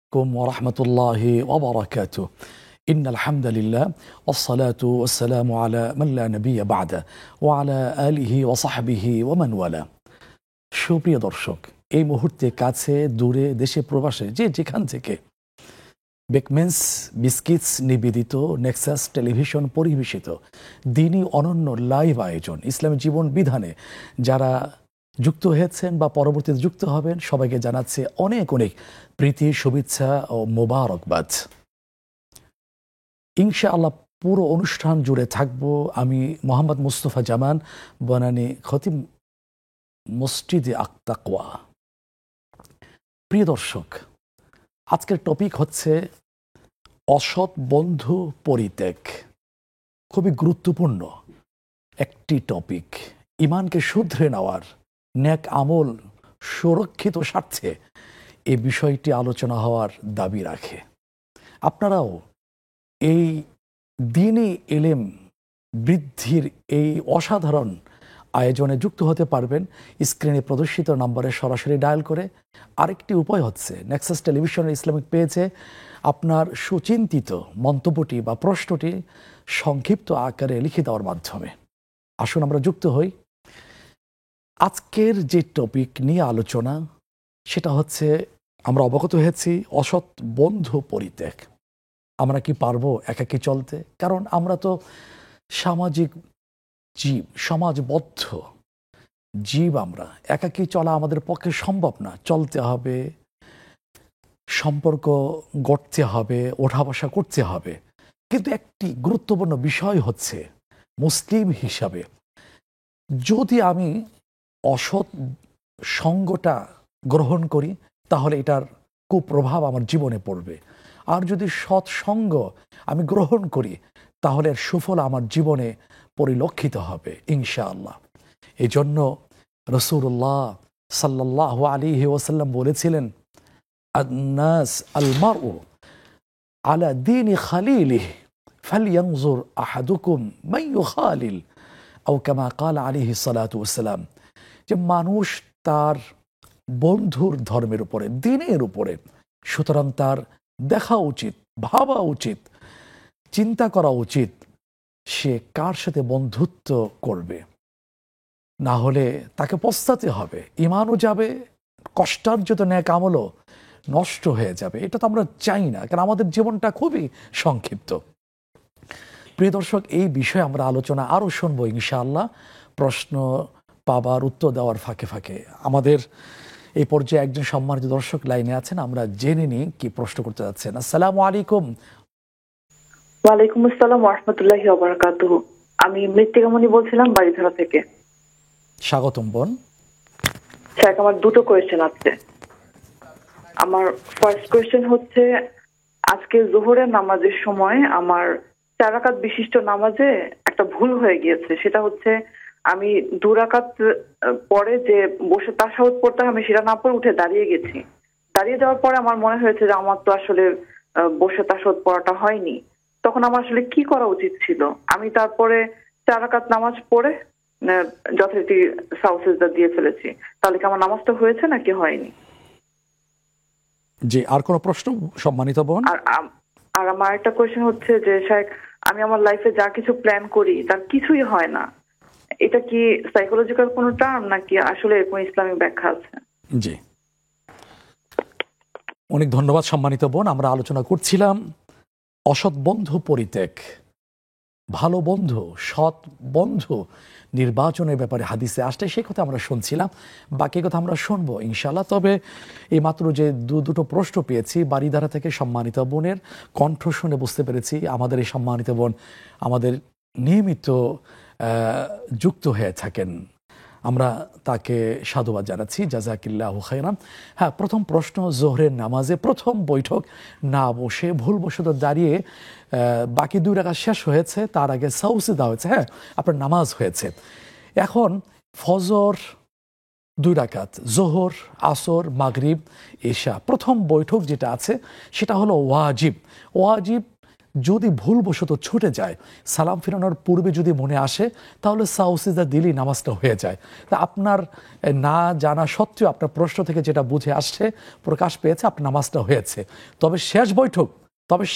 عليكم ورحمة الله وبركاته. إن الحمد لله والصلاة والسلام على من لا نبي بعده وعلى آله وصحبه ومن والاه. সুপ্রিয় দর্শক, এই মুহূর্তে কাছে দূরে দেশে প্রবাসে যে যেখান থেকে বেকমেন্স বিস্কিটস নিবেদিত নেক্সাস টেলিভিশন পরিবেশিত দিনী অনন্য লাইভ আয়োজন ইসলামী জীবন বিধানে যারা যুক্ত হয়েছেন বা পরবর্তীতে যুক্ত হবেন, সবাইকে জানাচ্ছে অনেক অনেক প্রীতি, শুভেচ্ছা ও মোবারকবাদ। ইনশাআল্লাহ পুরো অনুষ্ঠান জুড়ে থাকবো আমি মোহাম্মদ মুস্তফা জামান, বনানী খতিব মসজিদে আক্তাকওয়া। প্রিয় দর্শক, আজকের টপিক হচ্ছে অসৎ বন্ধু পরিত্যাগ। খুবই গুরুত্বপূর্ণ একটি টপিক। ইমানকে শুধরে নেওয়ার, নেক আমল সুরক্ষিত স্বার্থে এই বিষয়টি আলোচনা হওয়ার দাবি রাখে। আপনারাও এই দ্বীনি ইলম বৃদ্ধির এই অসাধারণ আয়োজনে যুক্ত হতে পারবেন স্ক্রিনে প্রদর্শিত নম্বরে সরাসরি ডায়াল করে। আরেকটি উপায় হচ্ছে নেক্সাস টেলিভিশনের ইসলামিক পেজে আপনার সুচিন্তিত মন্তব্যটি বা প্রশ্নটি সংক্ষিপ্ত আকারে লিখে দেওয়ার মাধ্যমে। আসুন আমরা যুক্ত হই। আজকের যে টপিক নিয়ে আলোচনা সেটা হচ্ছে, আমরা অবগত হয়েছি অসৎ বন্ধু পরিত্যাগ। আমরা কি পারবো একাকী চলতে? কারণ আমরা তো সামাজিক জীব, সমাজবদ্ধ জীব। আমরা একাকী চলা আমাদের পক্ষে সম্ভব না। চলতে হবে, সম্পর্ক গড়তে হবে, ওঠা বসা করতে হবে। কিন্তু একটি গুরুত্বপূর্ণ বিষয় হচ্ছে, মুসলিম হিসাবে যদি আমি অসৎ সঙ্গটা গ্রহণ করি তাহলে এটার কুপ্রভাব আমার জীবনে পড়বে। আর যদি সৎসঙ্গ আমি গ্রহণ করি তাহলে এর সুফল আমার জীবনে পরিলক্ষিত হবে ইনশাআল্লাহ। এই জন্য রাসূলুল্লাহ সাল্লাল্লাহু আলাইহি ওয়াসাল্লাম বলেছিলেন, আন-নাস আল-মারউ আলা দীনি খালিলিহি ফালইয়ানজুর আহাদুকুম মান ইউখালিল, আও কামা ক্বালা আলাইহিস সালাতু ওয়াসসালাম, যে মানুষ তার বন্ধুর ধর্মের উপরে, দ্বীনের উপরে। সুতরাং তার দেখা উচিত, ভাবা উচিত, চিন্তা করা উচিত সে কার সাথে বন্ধুত্ব করবে। না হলে তাকে পস্তাতে হবে, ইমানও যাবে, কষ্টার্জিত নেক আমলও নষ্ট হয়ে যাবে। এটা তো আমরা চাই না, কারণ আমাদের জীবনটা খুবই সংক্ষিপ্ত। প্রিয় দর্শক, এই বিষয়ে আমরা আলোচনা আরও শুনবো ইনশাআল্লাহ। প্রশ্ন পাবার, উত্তর দেওয়ার ফাঁকে ফাঁকে আমাদের এই পর্যায়ে একজন সম্মানিত দর্শক লাইনে আছেন। আমরা জেনে নিই কি প্রশ্ন করতে যাচ্ছেন। আসসালামু আলাইকুম। ওয়ালাইকুম আসসালাম ওয়া রাহমাতুল্লাহি ওয়া বারাকাতুহু। আমি মৃত্তিকামণি বলছিলাম বাড়িধারা থেকে। স্বাগতম বোন। স্যার, আমার দুটো কোয়েশ্চেন আছে। আমার ফার্স্ট কোয়েশ্চেন হচ্ছে, আজকে যোহরের নামাজের সময় আমার 4 রাকাত বিশিষ্ট নামাজে একটা ভুল হয়ে গিয়েছে। সেটা হচ্ছে, আমি 2 রাকাত পরে যে বসে তাশাহুদ পড়তে আমি সেটা না পড়ে উঠে দাঁড়িয়ে গেছি। দাঁড়িয়ে যাওয়ার পরে আমার মনে হয়েছে যে আমার তো আসলে বসে তাশাহুদ পড়াটা হয়নি। তখন আমার আসলে কি করা উচিত ছিল? আমি তারপরে 4 রাকাত নামাজ পড়ে যথারীতি সাউসেজদা দিয়ে ফেলেছি। তাহলে কি আমার নামাজটা হয়েছে নাকি হয়নি? জি, আর কোনো প্রশ্ন সম্মানিত বোন? আর আমার একটা কোয়েশ্চেন হচ্ছে যে, শেখ, আমি আমার লাইফে যা কিছু প্ল্যান করি তার কিছুই হয় না। এটা কি সাইকোলজিক্যাল কোনো টার্ম নাকি আসলে কোনো ইসলামিক ব্যাখ্যা আছে? জি, অনেক ধন্যবাদ সম্মানিত বোন। আমরা আলোচনা করছিলাম অসৎ বন্ধু পরিত্যাগ, ভালো বন্ধু, সৎ বন্ধু নির্বাচনের ব্যাপারে হাদিসে আসলে সেই কথা আমরা শুনছিলাম। বাকি কথা আমরা শুনবো ইনশাআল্লাহ। তবে এই মাত্র যে দুটো প্রশ্ন পেয়েছি বাড়িধারা থেকে সম্মানিত বোনের কণ্ঠ শুনে বুঝতে পেরেছি আমাদের এই সম্মানিত বোন আমাদের নিয়মিত যুক্ত হয়ে থাকেন। আমরা তাকে সাধুবাদ জানাচ্ছি, জাযাকিল্লাহু খায়রান। হ্যাঁ, প্রথম প্রশ্ন, জোহরের নামাজে প্রথম বৈঠক না বসে ভুলবশত দাঁড়িয়ে বাকি 2 রাকাত শেষ হয়েছে, তার আগে সাউসিদা হয়েছে। হ্যাঁ, আপনার নামাজ হয়েছে। এখন ফজর 2 রাকাত, জোহর, আসর, মাগরিব, এশা, প্রথম বৈঠক যেটা আছে সেটা হলো ওয়াজিব। ওয়াজিব যদি ভুলবশত ছুটে যায়, সালাম ফিরানোর পূর্বে যদি মনে আসে, তাহলে সাউসিদা দিলেই নামাজটা হয়ে যায়। তা আপনার না জানা সত্ত্বেও আপনার প্রশ্ন থেকে যেটা বুঝে আসছে, প্রকাশ পেয়েছে, আপনার নামাজটা হয়েছে। তবে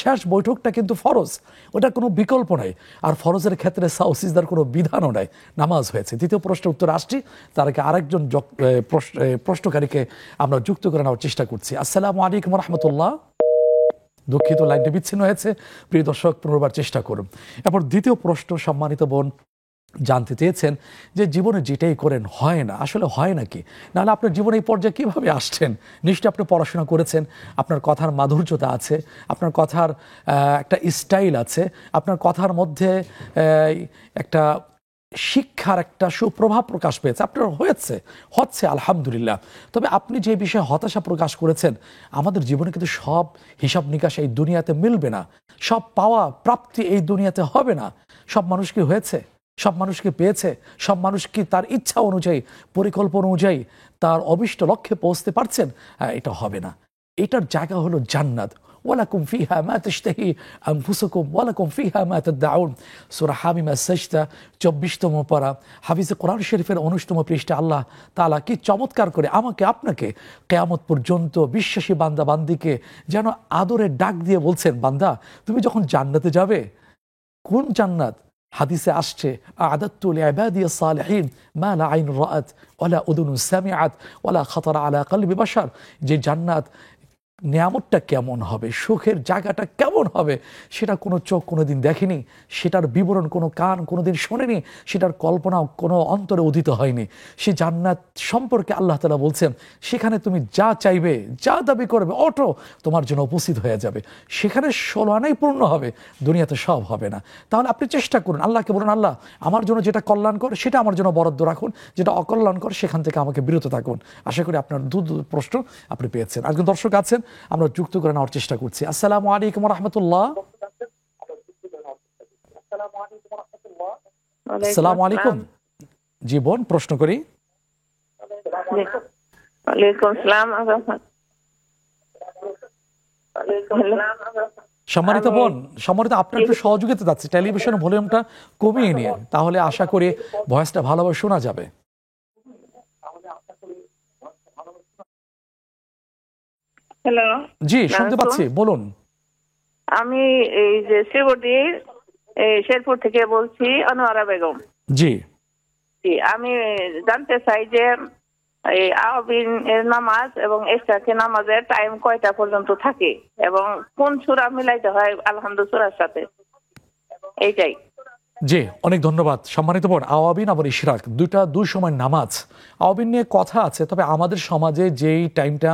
শেষ বৈঠকটা কিন্তু ফরজ, ওটা কোনো বিকল্প নাই। আর ফরজের ক্ষেত্রে সাউসিজদার কোনো বিধানও নাই, নামাজ হয়েছে। দ্বিতীয় প্রশ্নের উত্তর আসছি, তার আগে আরেকজন প্রশ্নকারীকে আমরা যুক্ত করে নেওয়ার চেষ্টা করছি। আসসালামু আলাইকুম রহমতুল্লাহ। দুঃখিত, লাইনটা বিচ্ছিন্ন হয়েছে। প্রিয় দর্শক, পুনর্বার চেষ্টা করুন। এরপর দ্বিতীয় প্রশ্ন, সম্মানিত বোন জানতে চেয়েছেন যে জীবনে যেটাই করেন হয় না, আসলে হয় নাকি? নাহলে আপনার জীবনে এই পর্যায়ে কীভাবে আসছেন? নিশ্চয়ই আপনি পড়াশোনা করেছেন, আপনার কথার মাধুর্যতা আছে, আপনার কথার একটা স্টাইল আছে, আপনার কথার মধ্যে একটা শিক্ষার একটা সুপ্রভাব প্রকাশ পেয়েছে, আপনার হচ্ছে আলহামদুলিল্লাহ। তবে আপনি যে বিষয়ে হতাশা প্রকাশ করেছেন, আমাদের জীবনে কিন্তু সব হিসাব নিকাশ এই দুনিয়াতে মিলবে না, সব পাওয়া প্রাপ্তি এই দুনিয়াতে হবে না। সব মানুষ কি হয়েছে? সব মানুষ কি পেয়েছে? সব মানুষ কি তার ইচ্ছা অনুযায়ী, পরিকল্পনা অনুযায়ী তার অভিষ্ট লক্ষ্যে পৌঁছতে পারছেন? এটা হবে না। এটার জায়গা হলো জান্নাত। ওয়ালাকুম ফিহা মা তাশতাহি আনফুসুকুম ওয়ালাকুম ফিহা মা তাদউন। সূরা হামিম আস-সাজদা 24তম পারা, হাফিজে কোরআন শরীফের 19তম পৃষ্ঠা আল্লাহ তাআলা কি চমৎকার করে আমাকে আপনাকে কিয়ামত পর্যন্ত বিশ্বাসী বান্দা বান্দিকে যেন আদরে ডাক দিয়ে বলছেন, বান্দা তুমি যখন জান্নাতে যাবে, কোন জান্নাত? হাদিসে আসছে, আ'দাততু লিইবাদিয়াস সালিহিন মা লা আইনুন রাআত ওয়ালা উযুনুন সামিআত ওয়ালা খাতারা আলা কলবি বাশার। যে জান্নাত নিয়ামতটা কেমন হবে, সুখের জায়গাটা কেমন হবে, সেটা কোনো চোখ কোনোদিন দেখেনি, সেটার বিবরণ কোনো কান কোনোদিন শোনেনি, সেটার কল্পনাও কোনো অন্তরে উদিত হয়নি। সে জান্নাত সম্পর্কে আল্লাহ তাআলা বলছেন, সেখানে তুমি যা চাইবে, যা দাবি করবে, অটো তোমার জন্য উপস্থিত হয়ে যাবে। সেখানে 16 আনাই পূর্ণ হবে, দুনিয়াতে সব হবে না। তাহলে আপনি চেষ্টা করুন, আল্লাহকে বলুন, আল্লাহ আমার জন্য যেটা কল্যাণকর সেটা আমার জন্য বরাদ্দ রাখুন, যেটা অকল্যাণকর সেখান থেকে আমাকে বিরত থাকুন। আশা করি আপনার দু প্রশ্ন আপনি পেয়েছেন। একজন দর্শক আছেন, আমরা যুক্ত করে নেওয়ার চেষ্টা করছি। আসসালামু আলাইকুম রহমতুল্লাহ। আসসালামু আলাইকুম। জি বোন, প্রশ্ন করি। সম্মানিত বোন, আপনার একটু সহযোগিতা যাচ্ছে, টেলিভিশনের ভলিউমটা কমিয়ে নিন, তাহলে আশা করি ভয়েসটা ভালোভাবে শোনা যাবে। হ্যালো, জি শুনতে পাচ্ছি, বলুন। আমি এই যে শ্রীবর্দীর শেরপুর থেকে বলছি, আনোয়ারা বেগম। জি জি, আমি জানতে চাই যে এই আওয়াবিন এর নামাজ এবং ইশরাকের নামাজের টাইম কয়টা পর্যন্ত থাকে এবং কোন সূরা মিলাইতে হয় আলহামদুলিল্লাহ সূরার সাথে, এইটাই। জি, অনেক ধন্যবাদ। সম্মানিত বোন, আওয়াবিন আবার ইশরাক দুই সময় নামাজ। আওয়াবিন নিয়ে কথা আছে, তবে আমাদের সমাজে যেই টাইমটা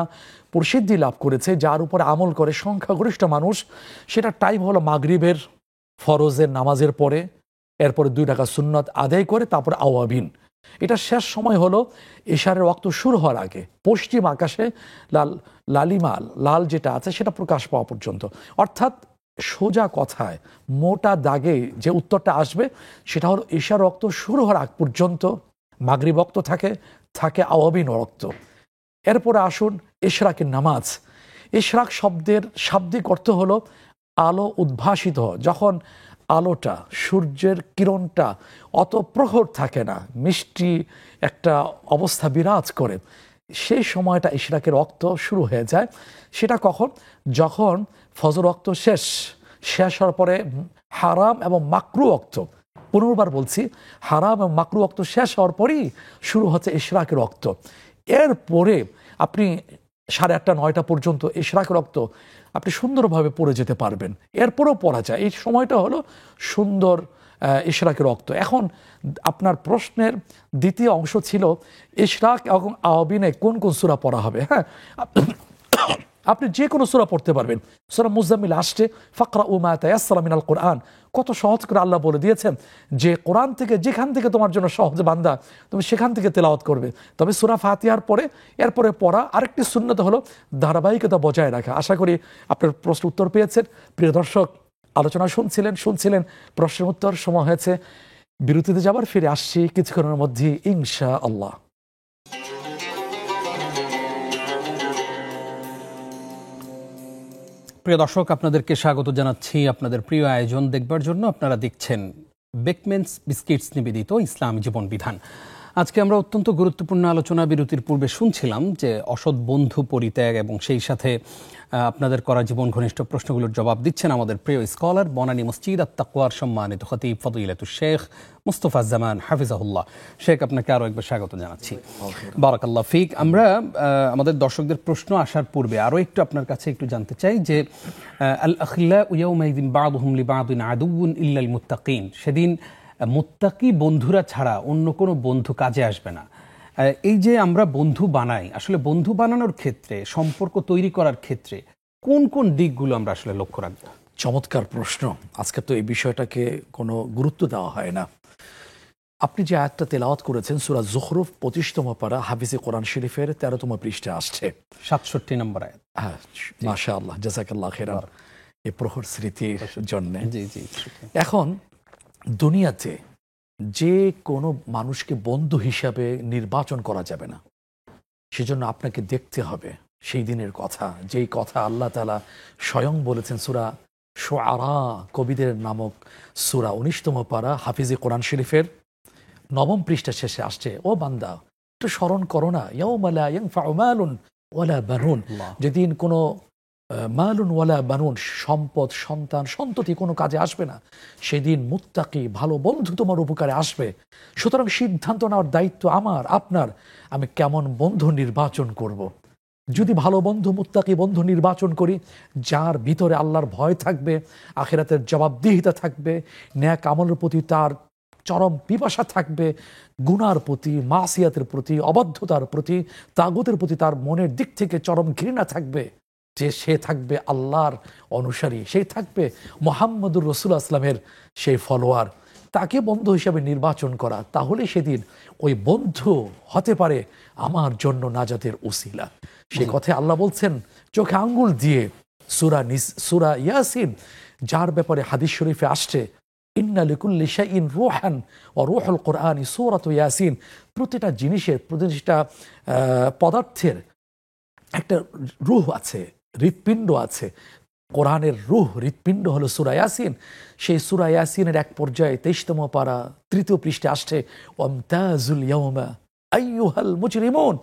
প্রসিদ্ধি লাভ করেছে, যার উপরে আমল করে সংখ্যাগরিষ্ঠ মানুষ, সেটা টাইম হলো মাগরিবের ফরজের নামাজের পরে, এরপরে 2 রাকাত সুন্নত আদায় করে তারপর আওয়াবিন। এটা শেষ সময় হলো ইশারের ওয়াক্ত শুরু হওয়ার আগে, পশ্চিম আকাশে লাল যেটা আছে সেটা প্রকাশ পাওয়া পর্যন্ত। অর্থাৎ সোজা কথায় মোটা দাগে যে উত্তরটা আসবে সেটা হলো ইশার ওয়াক্ত শুরু হওয়ার আগ পর্যন্ত মাগরিব ওয়াক্ত থাকে আওয়াবিন ওয়াক্ত। এরপরে আসুন ইশরাকের নামাজ। ইশরাক শব্দের শাব্দিক অর্থ হলো আলো উদ্ভাসিত, যখন আলোটা, সূর্যের কিরণটা অত প্রখর থাকে না, মিষ্টি একটা অবস্থা বিরাজ করে, সেই সময়টা ইশরাকের ওয়াক্ত শুরু হয়ে যায়। সেটা কখন? যখন ফজর ওয়াক্ত শেষ হওয়ার পরে হারাম এবং মাকরু ওয়াক্ত, পুনর্বার বলছি, হারাম এবং মাকরু ওয়াক্ত শেষ হওয়ার পরেই শুরু হচ্ছে ইশরাকের ওয়াক্ত। এরপরে আপনি 8:30 9টা পর্যন্ত ইশরাকের ওয়াক্ত আপনি সুন্দরভাবে পড়ে যেতে পারবেন, এরপরও পড়া যায়। এই সময়টা হলো সুন্দর ইশরাকের ওয়াক্ত। এখন আপনার প্রশ্নের দ্বিতীয় অংশ ছিল ইশরাক এবং আওয়াবিনে কোন কোন সূরা পড়া হবে। হ্যাঁ, আপনি যে কোনো সূরা পড়তে পারবেন। সূরা মুজাম্মিল আসছে ফাকরাউ মা তায়াসসারা মিনাল কোরআন, কত সহজ করে আল্লাহ বলে দিয়েছেন যে কোরআন থেকে যেখান থেকে তোমার জন্য সহজ বান্দা তুমি সেখান থেকে তেলাওয়াত করবে। তবে সূরা ফাতিহার পরে এরপরে পড়া আরেকটি সুন্নত হলো ধারাবাহিকতা বজায় রাখা। আশা করি আপনার প্রশ্ন উত্তর পেয়েছেন। প্রিয় দর্শক, আলোচনা শুনছিলেন, প্রশ্নের উত্তর সময় হয়েছে বিরতিতে যাবার, ফিরে আসছি কিছুক্ষণের মধ্যে ইনশাআল্লাহ। প্রিয় দর্শক, আপনাদেরকে স্বাগত জানাচ্ছি আপনাদের প্রিয় আয়োজন দেখবার জন্য। আপনারা দেখছেন বেকমেন্স বিস্কিটস নিবেদিত ইসলামী জীবন বিধান। আজকে আমরা অত্যন্ত গুরুত্বপূর্ণ আলোচনা বিরতির পূর্বে শুনছিলাম যে অসৎ বন্ধু পরিত্যাগ এবং সেই সাথে আপনাদের করা জীবন ঘনিষ্ঠ প্রশ্নগুলোর জবাব দিচ্ছেন আমাদের প্রিয় স্কলার, বনানী মসজিদ আত-তাকওয়ার সম্মানিত খতিব ফদিলাতুশ শেখ মুস্তাফা জামান হাফিজাহুল্লাহ। শেখ, আপনাকে আরও একবার স্বাগত জানাচ্ছি। বারাকাল্লাহ ফিক। আমরা আমাদের দর্শকদের প্রশ্ন আসার পূর্বে আরও একটু আপনার কাছে একটু জানতে চাই যে আল আখিল্লাউ ইয়াওমাইযিন বা'দুহুম লিবা'দিন আদুউন ইল্লাল মুত্তাকিন, সেদিন মুত্তাকি বন্ধুরা ছাড়া অন্য কোনো বন্ধু কাজে আসবে না। এই যে আমরা বন্ধু বানাই, আসলে বন্ধু বানানোর ক্ষেত্রে, সম্পর্ক তৈরি করার ক্ষেত্রে কোন কোন দিকগুলো আমরা আসলে লক্ষ্য রাখবো? চমৎকার প্রশ্ন। আজকে তো এই বিষয়টাকে কোনো গুরুত্ব দেওয়া হয় না। আপনি যে আয়াতটা তেলাওয়াত করেছেন সূরা যুখরুফ 25তম পারা হাফিজে কোরআন শরীফের 13তম পৃষ্ঠা আসছে, 67 নম্বর আয়াত। হ্যাঁ, মাশাআল্লাহ, জাযাকাল্লাহ খাইরান এই প্রহর স্মৃতির জন্য। জি জি। এখন দুনিয়াতে যে কোনো মানুষকে বন্ধু হিসাবে নির্বাচন করা যাবে না। সেজন্য আপনাকে দেখতে হবে সেই দিনের কথা, যেই কথা আল্লাহ তাআলা স্বয়ং বলেছেন সূরা শুআরা, কবিদের নামক সূরা 19তম পারা হাফিজে কোরআন শরীফের 9ম পৃষ্ঠা শেষে আসছে, ও বান্দা একটু স্মরণ করো না, ইয়াউমা লা ইয়ানফাউ মালুন ওয়ালা বানুন, যেদিন কোনো মালুন ওয়ালা বানুন, সম্পদ, সন্তান, সন্ততি কোনো কাজে আসবে না। সেদিন মুত্তাকি ভালো বন্ধু তোমার উপকারে আসবে। সুতরাং সিদ্ধান্ত নেওয়ার দায়িত্ব আমার, আপনার। আমি কেমন বন্ধু নির্বাচন করব। যদি ভালো বন্ধু, মুত্তাকি বন্ধু নির্বাচন করি, যার ভিতরে আল্লাহর ভয় থাকবে, আখিরাতের জবাবদিহিতা থাকবে, ন্যাক আমলের প্রতি তার চরম পিপাসা থাকবে, গুনার প্রতি, মাসিয়াতের প্রতি, অবাধ্যতার প্রতি, তাগুতের প্রতি তার মনের দিক থেকে চরম ঘৃণা থাকবে, যে সে থাকবে আল্লাহর অনুসারী, সে থাকবে মুহাম্মদুর রাসূলুল্লাহ সাল্লামের সেই ফলোয়ার, তাকে বন্ধু হিসাবে নির্বাচন করা, তাহলে সেদিন ওই বন্ধু হতে পারে আমার জন্য নাজাতের উসিলা। সেই কথায় আল্লাহ বলছেন চোখে আঙ্গুল দিয়ে সূরা ইয়াসিন, যার ব্যাপারে হাদিস শরীফে আসছে ইন্না লিকুল্লি শাইইন রূহান ওয়া রূহুল কুরআনি সূরাতু ইয়াসিন, প্রতিটা জিনিসের, প্রতিটা পদার্থের একটা রূহ আছে, হৃৎপিণ্ড আছে। কোরআনের রূহ, হৃৎপিণ্ড হলো সূরা ইয়াসিন। সেই সূরা ইয়াসিনের এক পর্যায়ে 23তম পারা 3য় পৃষ্ঠাে আসছে ওয়ামতাজুল ইয়াওমা আইয়ুহাল মুজরিমুন,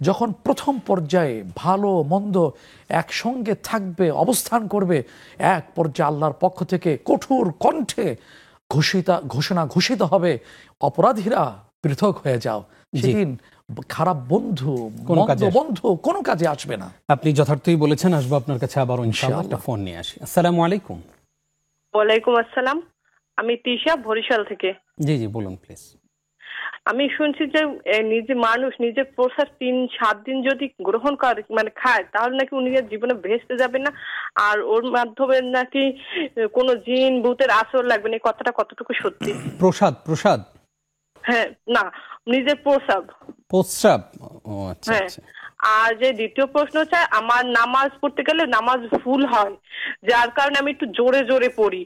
যখন প্রথম পর্যায়ে ভালো মন্দ একসঙ্গে থাকবে, অবস্থান করবে, এক পর্যায়ে আল্লাহর পক্ষ থেকে কঠোর কণ্ঠে ঘোষণা ঘোষিত হবে, অপরাধীরা পৃথক হয়ে যাও। সেদিন খারাপ বন্ধু, বন্ধু কোনো কাজে আসবে না। আপনি যথার্থই বলেছেন। আসবো আপনার কাছে আবারও ইনশাআল্লাহ। একটা ফোন নিয়ে আসি। আসসালামু আলাইকুম। ওয়ালাইকুম আসসালাম। আমি তিশা, বরিশাল থেকে। জি জি, বলুন প্লিজ। আমি শুনছি যে মানুষ নিজের প্রসাদ 3-7 দিন যদি গ্রহণ করে, মানে খায়, তাহলে নাকি উনি জীবনে ভেস্তে যাবে না, আর ওর মাধ্যমে নাকি কোনো জিন ভূতের আসর লাগবে না। এই কথাটা কতটুকু সত্যি? প্রসাদ? হ্যাঁ, না, নিজের প্রস্রাব। ও আচ্ছা আচ্ছা। আর যে দ্বিতীয় প্রশ্ন হচ্ছে, আমার নামাজ পড়তে গেলে নামাজ ভুল হয়, যার কারণে আমি একটু জোরে জোরে পড়ি,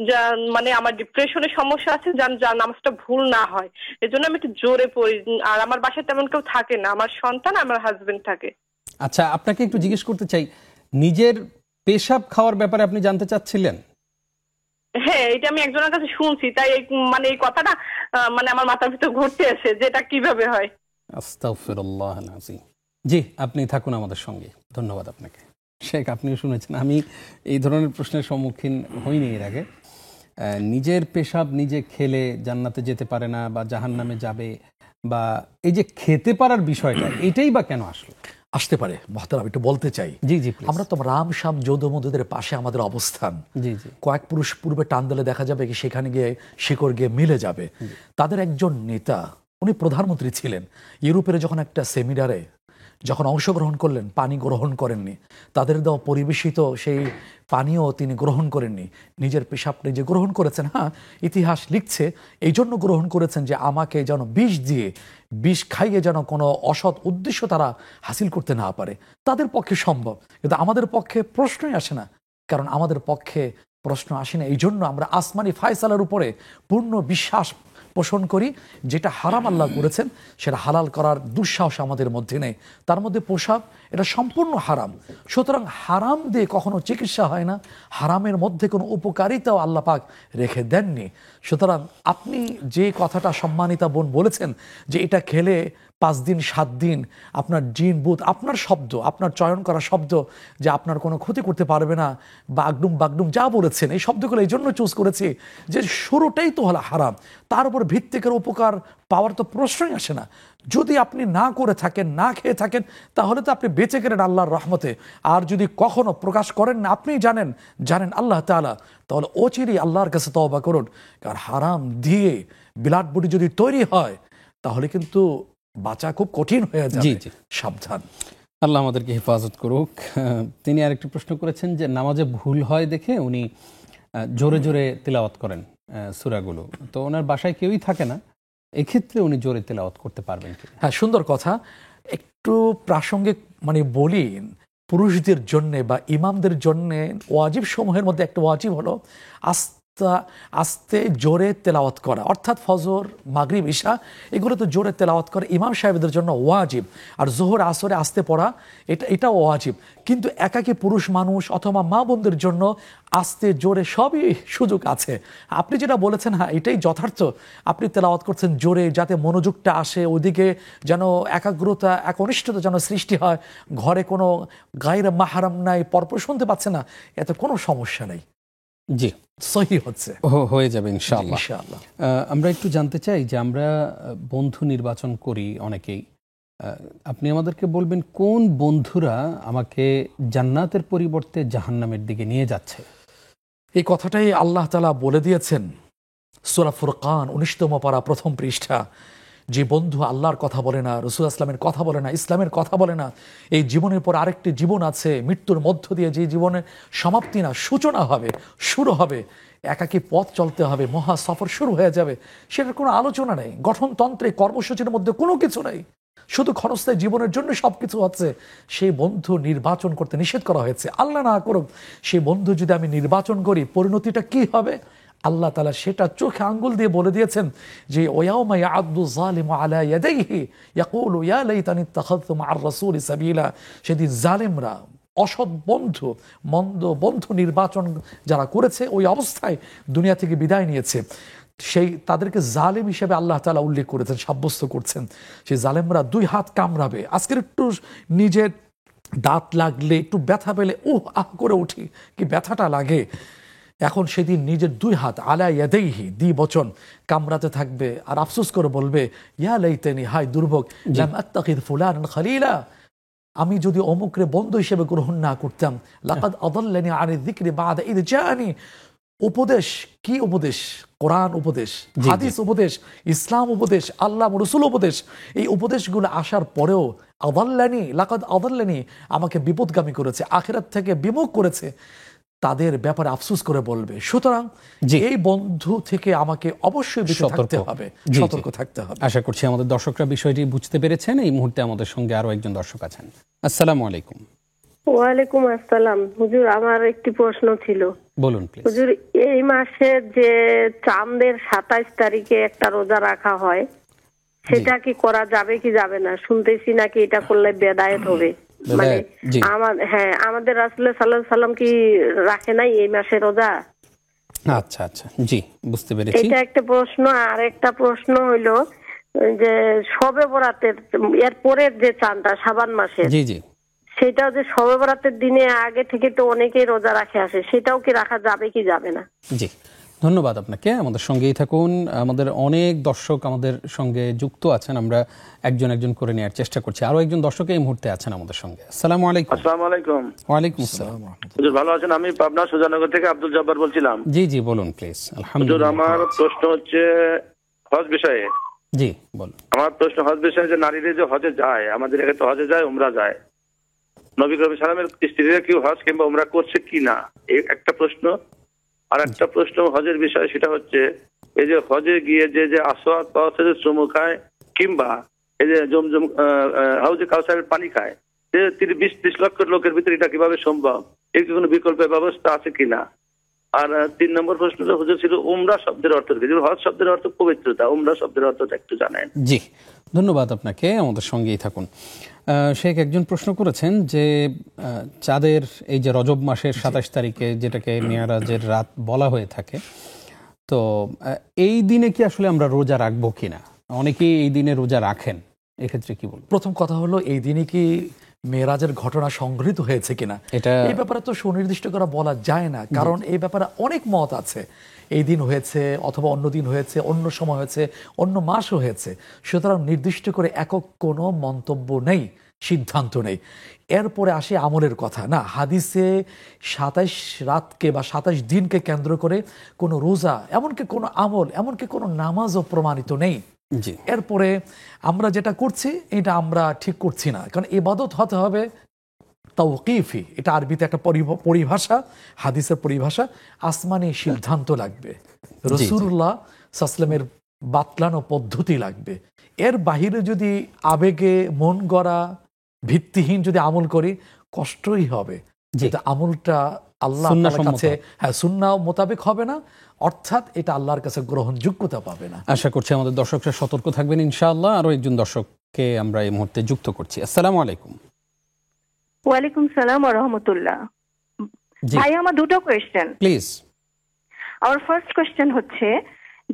যা মানে আমার ডিপ্রেশনের সমস্যা আছে, যার নামাজটা ভুল না হয়, এজন্য আমি একটু জোরে পড়ি। আর আমার বাসায় তেমন কেউ থাকে না, আমার সন্তান, আমার হাজবেন্ড থাকে। আচ্ছা, আপনাকে একটু জিজ্ঞেস করতে চাই, নিজের পেশাব খাওয়ার ব্যাপারে আপনি জানতে চাচ্ছিলেন? হ্যাঁ, এটা আমি একজনের কাছে শুনছি, তাই মানে এই কথাটা মানে আমার মাথার ভিতর ঘুরতে আসে যে এটা কিভাবে হয়। আস্তাগফিরুল্লাহ আযীম। জি, আপনি থাকুন আমাদের সঙ্গে। ধন্যবাদ আপনাকে। শেখ, আপনিও শুনেছেন, আমি এই ধরনের প্রশ্নের সম্মুখীন হইনি এর আগে। নিজের পেশাব নিজে খেলে জান্নাতে যেতে পারে না বা জাহান্নামে যাবে, বা এই যে খেতে পারার বিষয়টা, এটাই বা কেন আসতে পারে? মহতারাম, একটু বলতে চাই। জি জি। আমরা তো রাম শ্যাম যদু মধুদের পাশে আমাদের অবস্থান। জি জি। কয়েক পুরুষ পূর্বে টান দিলে দেখা যাবে কি সেখানে গিয়ে শিকড় গিয়ে মিলে যাবে। তাদের একজন নেতা, উনি প্রধানমন্ত্রী ছিলেন, ইউরোপের যখন একটা সেমিনারে যখন অংশগ্রহণ করলেন, পানি গ্রহণ করেননি, তাদের দেওয়া পরিবেশিত সেই পানীয় তিনি গ্রহণ করেননি, নিজের পেশাব নিজে গ্রহণ করেছেন। হ্যাঁ, ইতিহাস লিখছে এই জন্য গ্রহণ করেছেন যে আমাকে যেন বিষ খাইয়ে যেন কোনো অসৎ উদ্দেশ্য তারা হাসিল করতে না পারে। তাদের পক্ষে সম্ভব, কিন্তু আমাদের পক্ষে প্রশ্নই আসে না। কারণ আমাদের পক্ষে প্রশ্ন আসে না, এই জন্য আমরা আসমানি ফায়সালার উপরে পূর্ণ বিশ্বাস পোষণ করি, যেটা হারাম আল্লাহ করেছেন সেটা হালাল করার দুঃসাহস আমাদের মধ্যে নেই। তার মধ্যে পোশাক এটা সম্পূর্ণ হারাম। সুতরাং হারাম দিয়ে কখনো চিকিৎসা হয় না, হারামের মধ্যে কোনো উপকারিতাও আল্লাহ পাক রেখে দেননি। সুতরাং আপনি যে কথাটা সম্মানিতা বোন বলেছেন যে এটা খেলে 5 দিন 7 দিন আপনার জিন বুত, আপনার শব্দ, আপনার চয়ন করা শব্দ যে আপনার কোনো ক্ষতি করতে পারবে না, বা আগডুম বাগডুম যা বলেছেন এই শব্দগুলো এই জন্য চুজ করেছি যে শুরুটাই তো হলো হারাম, তার উপর ভিত্তিকের উপকার পাওয়ার তো প্রশ্নই আসে না। যদি আপনি না করে থাকেন, না খেয়ে থাকেন, তাহলে তো আপনি বেঁচে গেলেন আল্লাহর রহমতে। আর যদি কখনো প্রকাশ করেন না, আপনি জানেন আল্লাহ তাআলা, তাহলে অচিরেই আল্লাহর কাছে তওবা করুন। কারণ হারাম দিয়ে বিলাট বডি যদি তৈরি হয় তাহলে কিন্তু বাঁচা খুব কঠিন হয়ে যাবে। সাবধান, আল্লাহ আমাদেরকে হেফাজত করুক। তিনি আরেকটি প্রশ্ন করেছেন যে নামাজে ভুল হয় দেখে উনি জোরে জোরে তেলাওয়াত করেন সূরাগুলো, তো ওনার বাসায় কেউই থাকে না, এক্ষেত্রে উনি জোরে তেলাওয়াত করতে পারবেন কি? হ্যাঁ, সুন্দর কথা। একটু প্রাসঙ্গিক বলি, পুরুষদের জন্য বা ইমামদের জন্য ওয়াজিব সমূহের মধ্যে একটা ওয়াজিব হলো আস্তে জোরে তেলাওয়াত করা, অর্থাৎ ফজর, মাগরিব, ইশা এগুলো তো জোরে তেলাওয়াত করে ইমাম সাহেবদের জন্য ওয়াজিব। আর জোহর আসরে আস্তে পড়া এটাও ওয়াজিব। কিন্তু একাকী পুরুষ মানুষ অথবা মা বোনদের জন্য আস্তে জোরে সবই সুযোগ আছে। আপনি যেটা বলেছেন, হ্যাঁ এটাই যথার্থ। আপনি তেলাওয়াত করছেন জোরে, যাতে মনোযোগটা আসে ওদিকে, যেন একাগ্রতা, একনিষ্ঠতা যেন সৃষ্টি হয়। ঘরে কোনো গায়রে মাহরাম নাই, পরপর শুনতে পাচ্ছে না, এতে কোনো সমস্যা নেই। জি, সহি হচ্ছে, হয়ে যাবে ইনশাআল্লাহ। ইনশাআল্লাহ। আমরা একটু জানতে চাই যে আমরা বন্ধু নির্বাচন করি অনেকেই, আপনি আমাদেরকে বলবেন কোন বন্ধুরা আমাকে জান্নাতের পরিবর্তে জাহান্নামের দিকে নিয়ে যাচ্ছে? এই কথাটাই আল্লাহ তাআলা বলে দিয়েছেন সূরা ফুরকান 19তম পারা 1ম পৃষ্ঠা। যে বন্ধু আল্লাহর কথা বলে না, রাসূল ইসলামের কথা বলে না, ইসলামের কথা বলে না, এই জীবনের পর আরেকটি জীবন আছে, মৃত্যুর মধ্য দিয়ে যে জীবনের সমাপ্তি না, সূচনা হবে, শুরু হবে, একাকী পথ চলতে হবে, মহা সফর শুরু হয়ে যাবে, সেটার কোনো আলোচনা নেই। গঠনতন্ত্রে কর্মসূচির মধ্যে কোনো কিছু নেই, শুধু ক্ষণস্থায়ী জীবনের জন্য সবকিছু হচ্ছে। সেই বন্ধু নির্বাচন করতে নিষেধ করা হয়েছে। আল্লাহ না করুক সেই বন্ধু যদি আমি নির্বাচন করি, পরিণতিটা কি হবে আল্লাহ তাআলা সেটা চোখে আঙ্গুল দিয়ে বলে দিয়েছেন যে ওয়াউমা ইয়া'আদু যালিমু আলা ইয়াদাইহি ইয়াকুলু ইয়া লাইতানি ইত্তাখাযতু মা'আর রাসূলি সাবিলা। সেদিন জালেমরা, অসৎ বন্ধু, মন্দ বন্ধু নির্বাচন যারা করেছে, ওই অবস্থায় দুনিয়া থেকে বিদায় নিয়েছে, সেই তাদেরকে জালেম হিসেবে আল্লাহ তাআলা উল্লেখ করেছেন, সাব্যস্ত করছেন। সেই জালেমরা 2 হাত কামড়াবে। আজকের একটু নিজের দাঁত লাগলে, একটু ব্যথা পেলে আহ করে উঠি, কি ব্যথাটা লাগে। এখন সেদিন নিজের 2 হাত আলা ইয়াদাইহি দ্বিবচন কামড়াতে থাকবে আর আফসোস করে বলবে ইয়া লাইতানি, হায় দুর্ভোগ, লাম আত্তাখিদ ফুলানান খলিলা, আমি যদি অমুকরে বন্ধু হিসেবে গ্রহণ না করতাম, লাকাদ আদাল্লানি আনি যিকরি বাদা ইয জাআনি। উপদেশ, কি উপদেশ? কোরআন উপদেশ, হাদিস উপদেশ, ইসলাম উপদেশ, আল্লাহ রাসূল উপদেশ, এই উপদেশগুলো আসার পরেও আদাল্লানি, লাকাদ আদাল্লানি, আমাকে বিপদগামী করেছে, আখিরাত থেকে বিমুখ করেছে, তাদের ব্যাপারে আফসোস করে বলবে। সুতরাং এই বন্ধু থেকে আমাকে অবশ্যই সতর্ক থাকতে হবে। আশা করছি আমাদের দর্শকরা বিষয়টি বুঝতে পেরেছেন। এই মুহূর্তে আমাদের সঙ্গে আরো একজন দর্শক আছেন। আসসালামু আলাইকুম। ওয়ালাইকুম আসসালাম। হুজুর, আমার একটি প্রশ্ন ছিল। বলুন প্লিজ। হুজুর, এই মাসের যে চাঁদের 27 তারিখে একটা রোজা রাখা হয়, সেটা কি করা যাবে কি যাবে না? শুনতেছি নাকি এটা করলে বেদায়েত হবে। মানে আমাদের রাসূল সাল্লাল্লাহু আলাইহি সাল্লাম কি রাখে নাই এই মাসে রোজা? আচ্ছা আচ্ছা, জি বুঝতে পেরেছি। এটা একটা প্রশ্ন। আর একটা প্রশ্ন হইলো যে শবে বরাতের এর পরের যে চাঁদটা শাবান মাসের, জি জি, সেটাও যে শবে বরাতের দিনে আগে থেকে তো অনেকেই রোজা রাখে আসে, সেটাও কি রাখা যাবে কি যাবে না? জি, ধন্যবাদ আপনাকে। আমাদের সঙ্গেই থাকুন। আমাদের অনেক দর্শক আমাদের সঙ্গে যুক্ত আছেন, আমরা একজন একজন করে নেওয়ার চেষ্টা করছি। আরো একজন দর্শক এই মুহূর্তে আছেন আমাদের সঙ্গে। আসসালামু আলাইকুম। আসসালামু আলাইকুম। ওয়ালাইকুম আসসালাম। হুজুর ভালো আছেন? আমি পাবনা সুজানগর থেকে আব্দুল জব্বার বলছিলাম। জি জি, বলুন প্লিজ। আলহামদুলিল্লাহ। আমার প্রশ্ন হচ্ছে হজ বিষয়ে। জি বলুন। আমার প্রশ্ন হজ বিষয়ে, যে নারীরা যে হজে যায়, আমাদের এখানে তো হজে যায়, উমরা যায়, নবী করিম সাল্লাল্লাহু আলাইহি ওয়াসাল্লামের স্ত্রীরা কি হজ কিংবা উমরা করছে কিনা, এই একটা প্রশ্ন। আর একটা প্রশ্ন হজের বিষয়, সেটা হচ্ছে এই যে হজে গিয়ে যে আসওয়াদ কাউসারে চুমু খায় কিংবা এই যে জমজম হাউজে কাউসারের পানি খায়, 20-30 লক্ষ লোকের ভিতরে এটা কিভাবে সম্ভব? এর কি কোনো বিকল্প ব্যবস্থা আছে কিনা? আর 3 নম্বর প্রশ্নটা হুজুর ছিল উমরা শব্দের অর্থ কি? যেমন হজ শব্দের অর্থ পবিত্রতা, উমরা শব্দের অর্থটা একটু জানেন? জি, ধন্যবাদ আপনাকে, আমাদের সঙ্গেই থাকুন। শেখ একজন প্রশ্ন করেছেন যে চাঁদের এই যে রজব মাসের 27 তারিখে যেটাকে মেয়ারাজের রাত বলা হয়ে থাকে, তো এই দিনে কি আসলে আমরা রোজা রাখবো কিনা? অনেকেই এই দিনে রোজা রাখেন, এক্ষেত্রে কি বলবো? প্রথম কথা হলো এই দিনে কি মেরাজের ঘটনা সংঘটিত হয়েছে কিনা, এই ব্যাপারে তো সুনির্দিষ্ট করে বলা যায় না, কারণ এই ব্যাপারে অনেক মত আছে। এই দিন হয়েছে অথবা অন্য দিন হয়েছে, অন্য সময় হয়েছে, অন্য মাসও হয়েছে। সুতরাং নির্দিষ্ট করে একক কোনো মন্তব্য নেই, সিদ্ধান্ত নেই। এরপরে আসে আমলের কথা। না, হাদিসে 27 রাতকে বা 27 দিনকে কেন্দ্র করে কোনো রোজা, এমনকি কোনো আমল, এমনকি কোনো নামাজও প্রমাণিত নেই। এরপরে আমরা যেটা করছি এটা আমরা ঠিক করছি না, কারণ ইবাদত হতে হবে তাওকিফি। এটা আরবিতে একটা পরিভাষা, হাদিসের পরিভাষা। আসমানি সিদ্ধান্ত লাগবে, রাসূলুল্লাহ সাল্লাল্লাহু আলাইহি ওয়াসাল্লামের বাতলানো পদ্ধতি লাগবে। এর বাহিরে যদি আবেগে মন গড়া ভিত্তিহীন যদি আমল করি, কষ্টই হবে। যেটা আমলটা আল্লাহ তাআলার কাছে সুন্নাহ মোতাবেক হবে না, অর্থাৎ এটা আল্লাহর কাছে গ্রহণযোগ্যতা পাবে না। আশা করছি আমাদের দর্শকরা সতর্ক থাকবেন ইনশাআল্লাহ। আরো একজন দর্শককে আমরা এই মুহূর্তে যুক্ত করছি। আসসালামু আলাইকুম। ওয়ালাইকুম সালাম ওয়া রাহমাতুল্লাহ। ভাই, আমার দুটো কোয়েশ্চেন প্লিজ। আমার ফার্স্ট কোয়েশ্চেন হচ্ছে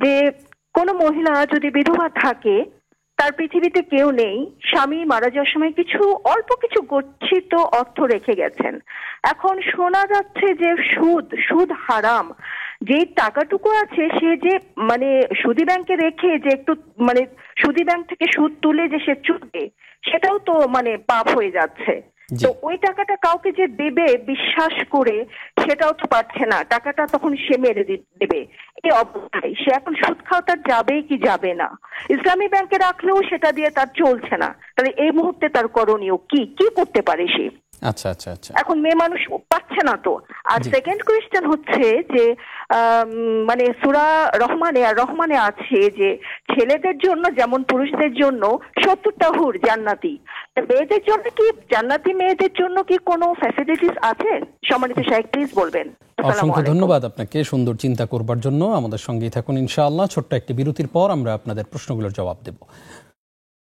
যে কোন মহিলা যদি বিধবা থাকে, তার পৃথিবীতে কেউ নেই, স্বামী মারা যাওয়ার সময় অল্প কিছু গচ্ছিত অর্থ রেখে গেছেন। এখন শোনা যাচ্ছে যে সুদ হারাম। যে টাকাটুকু আছে সে যে মানে সুদী ব্যাংকে রেখে যে একটু মানে সুদী ব্যাংক থেকে সুদ তুলে যে সে চুকে, সেটাও তো মানে পাপ হয়ে যাচ্ছে। তো ওই টাকাটা কাউকে যে দেবে বিশ্বাস করে, সেটাও তো পারছে না, টাকাটা তখন সে মেরে দেবে। এই অবস্থায় সে এখন সুদ খাওয়া যাবে কি যাবে না? ইসলামী ব্যাংকে রাখলেও সেটা দিয়ে তার চলছে না, তাহলে এই মুহূর্তে তার করণীয় কি করতে পারে সে? আচ্ছা আচ্ছা আচ্ছা, এখন মেয়ে মানুষ পাচ্ছে না তো। আর সেকেন্ড কোয়েশ্চেন হচ্ছে যে মানে সূরা রহমানে আছে যে ছেলেদের জন্য যেমন পুরুষদের জন্য 70টা হুর জান্নাতি। মেয়েদের জন্য কি জান্নাতি মেয়েদের জন্য কি কোনো ফ্যাসিলিটিস আছে? সম্মানিত শাইখ প্লিজ বলবেন। অসংখ্য ধন্যবাদ আপনাকে সুন্দর চিন্তা করবার জন্য। আমাদের সঙ্গেই থাকুন ইনশাআল্লাহ। ছোট্ট একটি বিরতির পর আমরা আপনাদের প্রশ্নগুলোর জবাব দেব।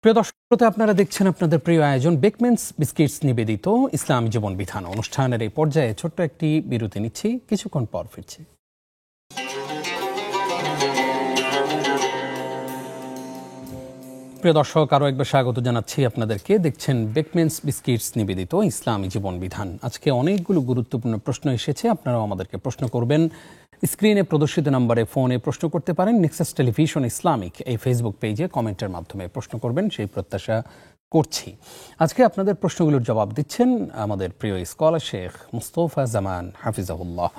প্রিয় দর্শক, আপনারা দেখছেন আপনাদের প্রিয় আয়োজন বেকমেন্স বিস্কিটস নিবেদিত ইসলামী জীবন বিধান অনুষ্ঠানের এই পর্যায়ে ছোট্ট একটি বিরতি নিচ্ছি, কিছুক্ষণ পর ফিরছি। প্রিয় দর্শক, আরও একবার স্বাগত জানাচ্ছি আপনাদেরকে। দেখছেন বেকমেন্স বিস্কিটস নিবেদিত ইসলামী জীবন বিধান। আজকে অনেকগুলো গুরুত্বপূর্ণ প্রশ্ন এসেছে, আপনারাও আমাদেরকে প্রশ্ন করবেন। স্ক্রিনে প্রদর্শিত নম্বরে ফোনে প্রশ্ন করতে পারেন। নেক্সাস টেলিভিশন ইসলামিক এই ফেসবুক পেজে কমেন্টের মাধ্যমে প্রশ্ন করবেন, সেই প্রত্যাশা করছি। আজকে আপনাদের প্রশ্নগুলোর জবাব দিচ্ছেন আমাদের প্রিয় স্কলার শেখ মুস্তফা জামান হাফিজাহুল্লাহ।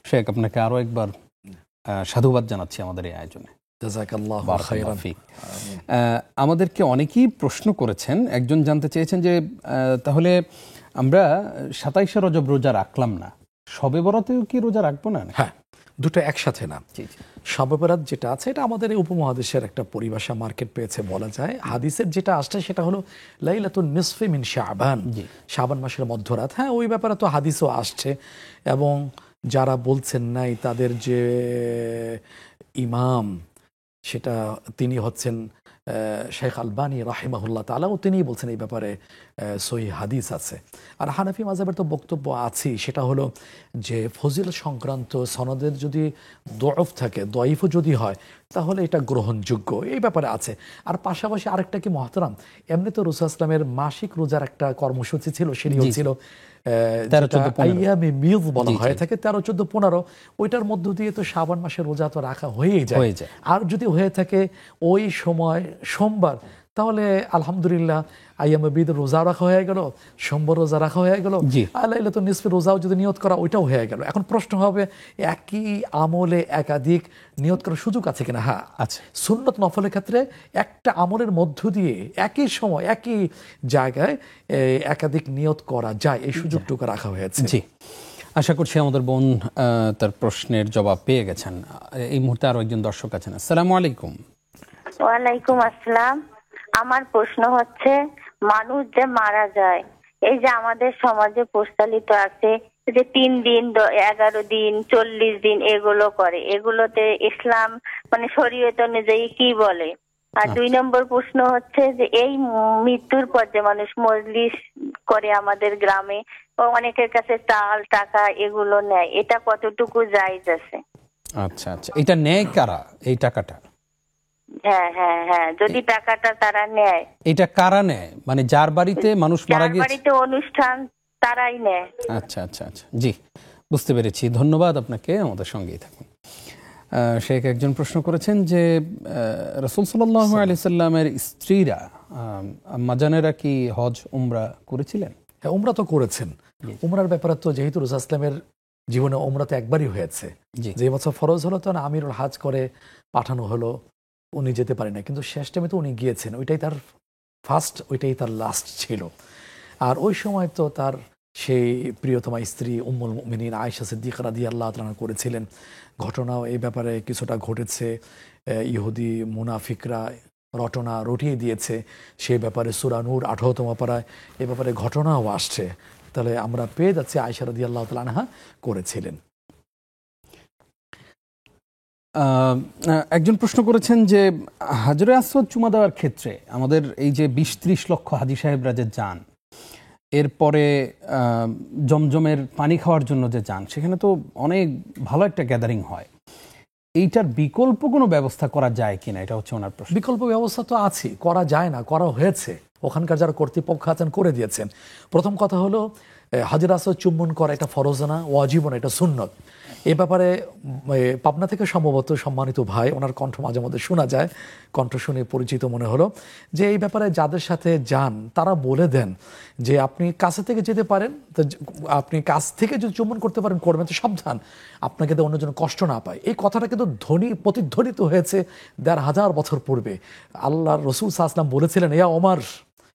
শেখ, আপনাকে আরও একবার সাধুবাদ জানাচ্ছি আমাদের এই আয়োজনে। আমাদেরকে অনেকেই প্রশ্ন করেছেন। একজন জানতে চেয়েছেন যে তাহলে আমরা 27শে রজব রোজা রাখলাম না, শবে বরাতেও কি রোজা রাখবো না? হ্যাঁ, দুটো একসাথে না। শবে বরাত যেটা আছে এটা আমাদের এই উপমহাদেশের একটা পরিভাষা, মার্কেট পেয়েছে বলা যায়। হাদিসের যেটা আসছে সেটা হলো লাইলাতুন নিসফি মিন শাবান, শাবান মাসের মধ্যরাত। হ্যাঁ, ওই ব্যাপারে তো হাদিসও আসছে, এবং যারা বলছেন নাই তাদের যে ইমাম সেটা তিনি হচ্ছেন শেখ আলবানী রাহিমাহুল্লাহ তাআলা, ও তিনিই বলছেন এই ব্যাপারে সহিহ হাদিস আছে। আর হানাফি মাযহাবের তো বক্তব্য আছে, সেটা হলো যে ফজিল সংক্রান্ত সনদের যদি দয়ফ থাকে, দয়ফও যদি হয়, তাহলে এটা গ্রহণযোগ্য, এই ব্যাপারে আছে। আর পাশাপাশি আরেকটা কি মহতারাম, এমনি তো রাসূল সাল্লাল্লাহু আলাইহি ওয়াসাল্লামের মাসিক রোজার একটা কর্মসূচি ছিল, সেটিও ছিল আইয়ামে মিদ বলা হয়ে থাকে, 13, 14, 15। ওইটার মধ্য দিয়ে তো শাবান মাসের রোজা তো রাখা হয়েই যায়। আর যদি হয়ে থাকে ওই সময় সোমবার, তাহলে আলহামদুলিল্লাহ আইয়ামে বিদ রোজা রাখা হয়ে গেল, সোমবার রোজা রাখা হয়ে গেল, লাইলাতুন নিসফি রোজাও যদি নিয়ত করা ওইটাও হয়ে গেল। এখন প্রশ্ন হবে একই আমলে একাধিক নিয়ত করার সুযোগ আছে কিনা? হ্যাঁ আছে। সুন্নত নফলের ক্ষেত্রে একটা আমলের মধ্য দিয়ে একই সময় একই জায়গায় একাধিক নিয়ত করা যায়, এই সুযোগটুকু রাখা হয়েছে। জি, আশা করছি আমাদের বোন তার প্রশ্নের জবাব পেয়ে গেছেন। এই মুহূর্তে আরো একজন দর্শক আছেন। আসসালামু আলাইকুম। ওয়ালাইকুম আসসালাম। আমার প্রশ্ন হচ্ছে, মানুষ যে মারা যায়, এই যে আমাদের সমাজে প্রচলিত আছে যে 3 দিন 11 দিন 40 দিন এগুলো করে, এগুলোতে ইসলাম মানে শরীয়ত অনুযায়ী কি বলে? আর 2 নম্বর প্রশ্ন হচ্ছে যে এই মৃত্যুর পর যে মানুষ মজলিস করে আমাদের গ্রামে, ও অনেকের কাছে চাল টাকা এগুলো নেয়, এটা কতটুকু জায়েজ আছে? আচ্ছা আচ্ছা, এটা নেয় কারা এই টাকাটা? হ্যাঁ হ্যাঁ হ্যাঁ, যদি টাকাটা তারা নেয়। এটা কারা নেয়? মানে যার বাড়িতে মানুষ মারা যার গেছে বাড়িতে অনুষ্ঠান তারাই নেয়। আচ্ছা আচ্ছা আচ্ছা, জি বুঝতে পেরেছি, ধন্যবাদ আপনাকে, আমাদের সঙ্গেই থাকুন। শেখ একজন প্রশ্ন করেছেন যে রাসূল সাল্লাল্লাহু আলাইহি সাল্লামের স্ত্রীরা আম্মাজানেরা কি হজ উমরা করেছিলেন? হ্যাঁ, উমরা তো করেছেন। উমরার ব্যাপারে তো যেহেতু রাসূল ইসলামের জীবনে উমরা তো একবারই হয়েছে, যে বছর ফরজ হলো তো আমিরুল হাজ করে পাঠানো হলো, উনি যেতে পারেন না, কিন্তু শেষ টাইমে তো উনি গিয়েছেন, ওইটাই তার ফার্স্ট, ওইটাই তার লাস্ট ছিল। আর ওই সময় তো তার সেই প্রিয়তমা স্ত্রী উম্মুল মুমিনিন আয়েশা সিদ্দিকা রাদিয়াল্লাহু তাআলা করেছিলেন। ঘটনাও এই ব্যাপারে কিছুটা ঘটেছে, ইহুদি মুনাফিকরা রটনা রটিয়ে দিয়েছে সেই ব্যাপারে। সূরা নূর 18তম পারায় এ ব্যাপারে ঘটনাও আসছে। তাহলে আমরা পেয়ে যাচ্ছি আয়েশা রাদিয়াল্লাহু তাআলা আনহা করেছিলেন। একজন প্রশ্ন করেছেন যে হাজরে আসওয়াদ চুমা দেওয়ার ক্ষেত্রে আমাদের এই যে 20-30 লক্ষ হাজি সাহেবরা যে যান, এরপরে জমজমের পানি খাওয়ার জন্য যে যান, সেখানে তো অনেক ভালো একটা গ্যাদারিং হয়, এইটার বিকল্প কোনো ব্যবস্থা করা যায় কিনা, এটা হচ্ছে ওনার প্রশ্ন। বিকল্প ব্যবস্থা তো আছে, করা যায় না, করা হয়েছে, ওখানকার যারা কর্তৃপক্ষ আছেন করে দিয়েছেন। প্রথম কথা হলো হাজরে আসওয়াদ চুম্বন করা এটা ফরজ না, ওয়াজিব না, এটা সুন্নত। এ ব্যাপারে পাবনা থেকে সম্ভবত সম্মানিত ভাই, ওনার কণ্ঠ মাঝে মধ্যে শোনা যায়, কণ্ঠ শুনে পরিচিত মনে হলো, যে এই ব্যাপারে যাদের সাথে যান তারা বলে দেন যে আপনি কাছে থেকে যেতে পারেন, তো আপনি কাছ থেকে যদি চুম্বন করতে পারেন করবেন, তো সাবধান আপনাকে তো অন্যজন কষ্ট না পায়। এই কথাটা কিন্তু প্রতিধ্বনিত হয়েছে 1500 বছর পূর্বে। আল্লাহর রাসূল সাল্লাল্লাহু আলাইহি ওয়াসাল্লাম বলেছিলেন, ইয়া ওমর,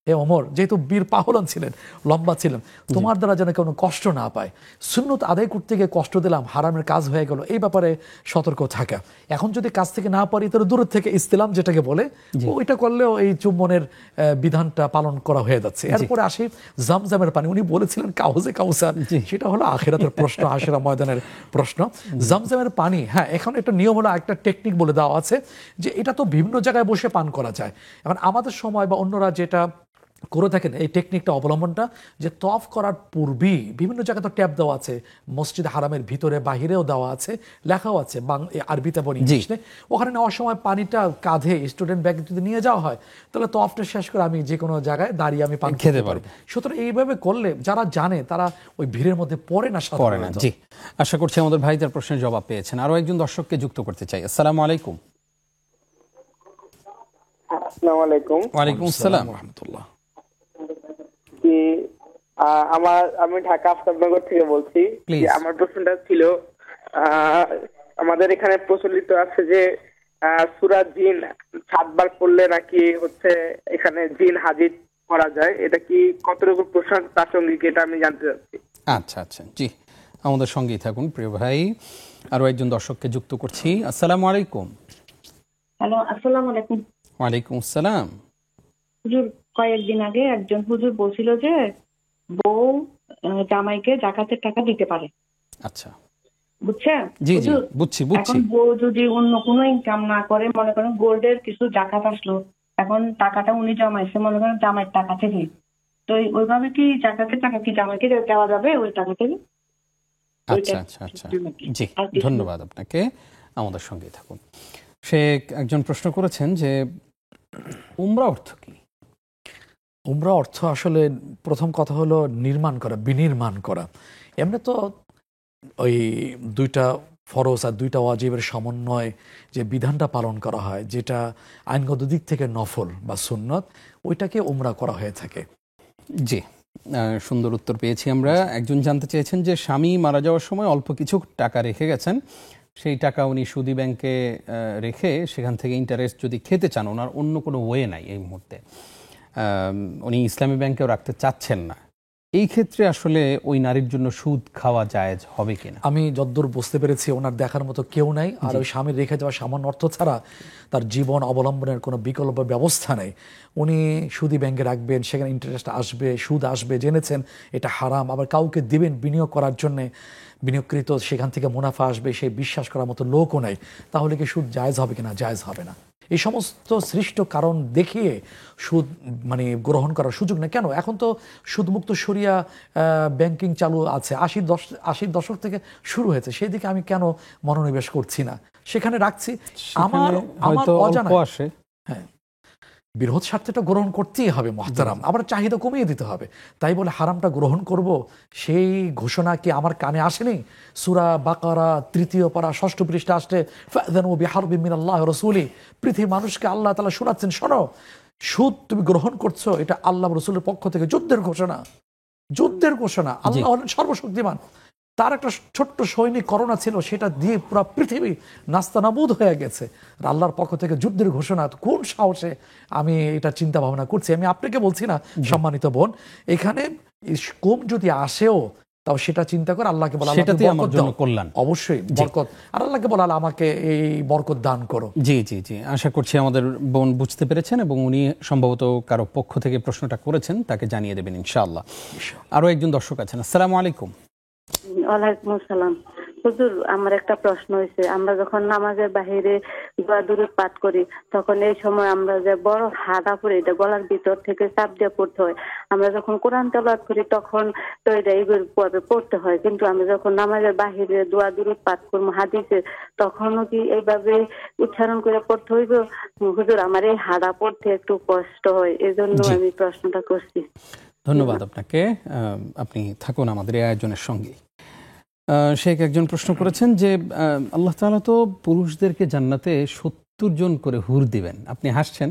হে ওমর, যেহেতু বীর পাহলন ছিলেন, লম্বা ছিলেন, তোমার দ্বারা যেন কোনো কষ্ট না পায়, সুন্নত আদায় করতে গিয়ে কষ্ট দিলাম, হারামের কাজ হয়ে গেল, এই ব্যাপারে সতর্ক থাকা। এখন যদি কাছ থেকে না পারি তাহলে দূরের থেকে ইস্তেলাম যেটাকে বলে, ওইটা করলেও এই চুম্বনের বিধানটা পালন করা হয়ে যাচ্ছে। এরপরে আসি জামজামের পানি, উনি বলেছিলেন কাউজে কাউসার, সেটা হলো আখিরাতের প্রশ্ন, আখিরা ময়দানের প্রশ্ন। জামজামের পানি, হ্যাঁ, এখন একটা নিয়ম হলো, একটা টেকনিক বলে দেওয়া আছে যে এটা তো বিভিন্ন জায়গায় বসে পান করা যায়। এখন আমাদের সময় বা অন্যরা যেটা করে থাকেন এই টেকনিকটা অবলম্বনটা, যে তওয়াফ করার পূর্বেই বিভিন্ন জায়গায় তো ট্যাপ দেওয়া আছে, মসজিদ হারামের ভিতরে বাহিরেও দেওয়া আছে, লেখাও আছে আরবিতে এবং ইংলিশে। ওখানে নেওয়ার সময় পানিটা কাঁধে স্টুডেন্ট ব্যাগ যদি নিয়ে যাওয়া হয় তাহলে তওয়াফটা শেষ করে আমি যে কোনো জায়গায় দাঁড়িয়ে আমি পান খেতে পারবো। সুতরাং এইভাবে করলে যারা জানে তারা ওই ভিড়ের মধ্যে পড়ে না। জি, আশা করছি আমাদের ভাই তার প্রশ্নের জবাব পেয়েছেন। আরো একজন দর্শককে যুক্ত করতে চাই। আসসালামু আলাইকুম। আসসালামু আলাইকুম। ওয়ালাইকুম আসসালাম ওয়া রাহমাতুল্লাহ। আমি ঢাকা আফতাবনগর থেকে বলছি। আমার প্রশ্নটা ছিল, আমাদের এখানে প্রচলিত আছে যে সূরা জিন 7 বার পড়লে নাকি হচ্ছে এখানে জিন হাজির করা যায়, এটা কি কতটুকু প্রাসঙ্গিক, এটা আমি জানতে চাচ্ছি। আচ্ছা আচ্ছা, জি আমাদের সঙ্গেই থাকুন প্রিয় ভাই। আরো একজন দর্শককে যুক্ত করছি। আসসালামু আলাইকুম। হ্যালো, আসসালামু আলাইকুম। ওয়ালাইকুম আসসালাম। হুজুর, কয়েকদিন আগে একজন হুজুর বলছিল যে বউ জামাইকে যাকাতের টাকা দিতে পারে। আচ্ছা, বুঝছেন? জি জি, বুঝছি। এখন বউ যদি অন্য কোনো ইনকাম না করে, মনে করেন গোল্ডের কিছু জাকাত আসলো, এখন টাকাটা উনি জমাইছে মনে করেন জামাইয়ের টাকা থেকে, তো ওইভাবে কি জাকাতের টাকা কি জামাইকে দেওয়া যাবে ওই টাকা থেকে? আচ্ছা আচ্ছা আচ্ছা, জি ধন্যবাদ আপনাকে, আমাদের সঙ্গেই থাকুন। সে একজন প্রশ্ন করেছেন যে উমরা অর্থ কি? উমরা অর্থ আসলে প্রথম কথা হলো নির্মাণ করা, বিনির্মাণ করা। এমনি তো ওই 2টা ফরজ আর 2টা ওয়াজিবের সমন্বয় যে বিধানটা পালন করা হয়, যেটা আইনগত দিক থেকে নফল বা সুন্নত, ওইটাকে উমরা করা হয়ে থাকে। জি, সুন্দর উত্তর পেয়েছি আমরা। একজন জানতে চেয়েছেন যে স্বামী মারা যাওয়ার সময় অল্প কিছু টাকা রেখে গেছেন, সেই টাকা উনি সুদি ব্যাংকে রেখে সেখান থেকে ইন্টারেস্ট যদি খেতে চান, ওনার অন্য কোনো ওয়ে নাই এই মুহূর্তে, উনি ইসলামী ব্যাংকেও রাখতে চাচ্ছেন না, এই ক্ষেত্রে আসলে ওই নারীর জন্য সুদ খাওয়া জায়েজ হবে কিনা? আমি যদ্দূর বুঝতে পেরেছি ওনার দেখার মতো কেউ নাই, আর ওই স্বামীর রেখে যাওয়া সামান্য অর্থ ছাড়া তার জীবন অবলম্বনের কোনো বিকল্প ব্যবস্থা নেই। উনি সুদী ব্যাংকে রাখবেন, সেখানে ইন্টারেস্ট আসবে, সুদ আসবে, জেনেছেন এটা হারাম, আবার কাউকে দিবেন বিনিয়োগ করার জন্যে, বিনিয়োগকৃত সেখান থেকে মুনাফা আসবে, সেই বিশ্বাস করার মতো লোকও নাই, তাহলে কি সুদ জায়েজ হবে কিনা? জায়েজ হবে না। এই সমস্ত সৃষ্ট কারণ দেখিয়ে সুদ মানে গ্রহণ করার সুযোগ নেই। কেন? এখন তো সুদমুক্ত শরিয়া ব্যাংকিং চালু আছে, 80 দশক থেকে শুরু হয়েছে, সেই দিকে আমি কেন মনোনিবেশ করছি না, সেখানে রাখছি। আমার অজানা হ্যাঁ বৃহৎ স্বার্থটা গ্রহণ করতেই হবে মহতারাম, আবার চাহিদা কমিয়ে দিতে হবে। তাই বলে হারামটা গ্রহণ করব, সেই ঘোষণা কি আমার কানে আসেনি? সূরা বাকারা 3 পারা 6 পৃষ্ঠা আসলে ফাযানু বিহারবিন মিনাল্লাহি ওয়া রাসূলিহি, পৃথিবীর মানুষকে আল্লাহ তাআলা শোনাচ্ছেন, শোনো সুদ তুমি গ্রহণ করছো, এটা আল্লাহ রাসূলের পক্ষ থেকে যুদ্ধের ঘোষণা, যুদ্ধের ঘোষণা। আল্লাহ হলেন সর্বশক্তিমান, তার একটা ছোট্ট সৈনিক করোনা ছিল, সেটা দিয়ে পুরো পৃথিবী নাস্তানাবুদ হয়ে গেছে, আর আল্লাহর পক্ষ থেকে যুদ্ধের ঘোষণা। কোন সাহসে আমি এটা চিন্তা ভাবনা করছি? আমি আপনাকে বলছি না সম্মানিত বোন, এখানে কম যদি আসেও তাও সেটা চিন্তা করে আল্লাহকে বলা, সেটাতেই আমার জন্য কল্যাণ, অবশ্যই বরকত, আর আল্লাহকে বলা আমাকে এই বরকত দান করো। জি জি জি, আশা করছি আমাদের বোন বুঝতে পেরেছেন এবং উনি সম্ভবত কারো পক্ষ থেকে প্রশ্নটা করেছেন, তাকে জানিয়ে দেবেন ইনশাআল্লাহ। আরো একজন দর্শক আছেন, আসসালামু আলাইকুম। ওয়ালাইকুম আসসালাম। হুজুর, আমার একটা প্রশ্ন হয়েছে, আমরা যখন নামাজের বাহিরে দোয়া দুরূদ পাঠ করি, তখন এই সময় আমরা যে বড় হাঁটা পড়ে, এটা গলার ভিতর থেকে চাপ দিয়ে পড়তে হয়। আমরা যখন কোরআন তেলাওয়াত করি তখন তো এটা এইভাবে পড়তে হয়, কিন্তু আমরা যখন নামাজের বাহিরে দোয়া দুরূদ পাঠ করবো হাদিসে, তখনও কি এইভাবে উচ্চারণ করে পড়তে হইব? হুজুর, আমার এই হাঁটা পড়তে একটু কষ্ট হয়, এজন্য আমি প্রশ্নটা করছি। ধন্যবাদ আপনাকে, আপনি থাকুন আমাদের এই আয়োজনের সঙ্গে। শেখ একজন প্রশ্ন করেছেন যে আল্লাহ তাআলা তো পুরুষদেরকে জান্নাতে 70 জন করে হুর দিবেন। আপনি হাসছেন,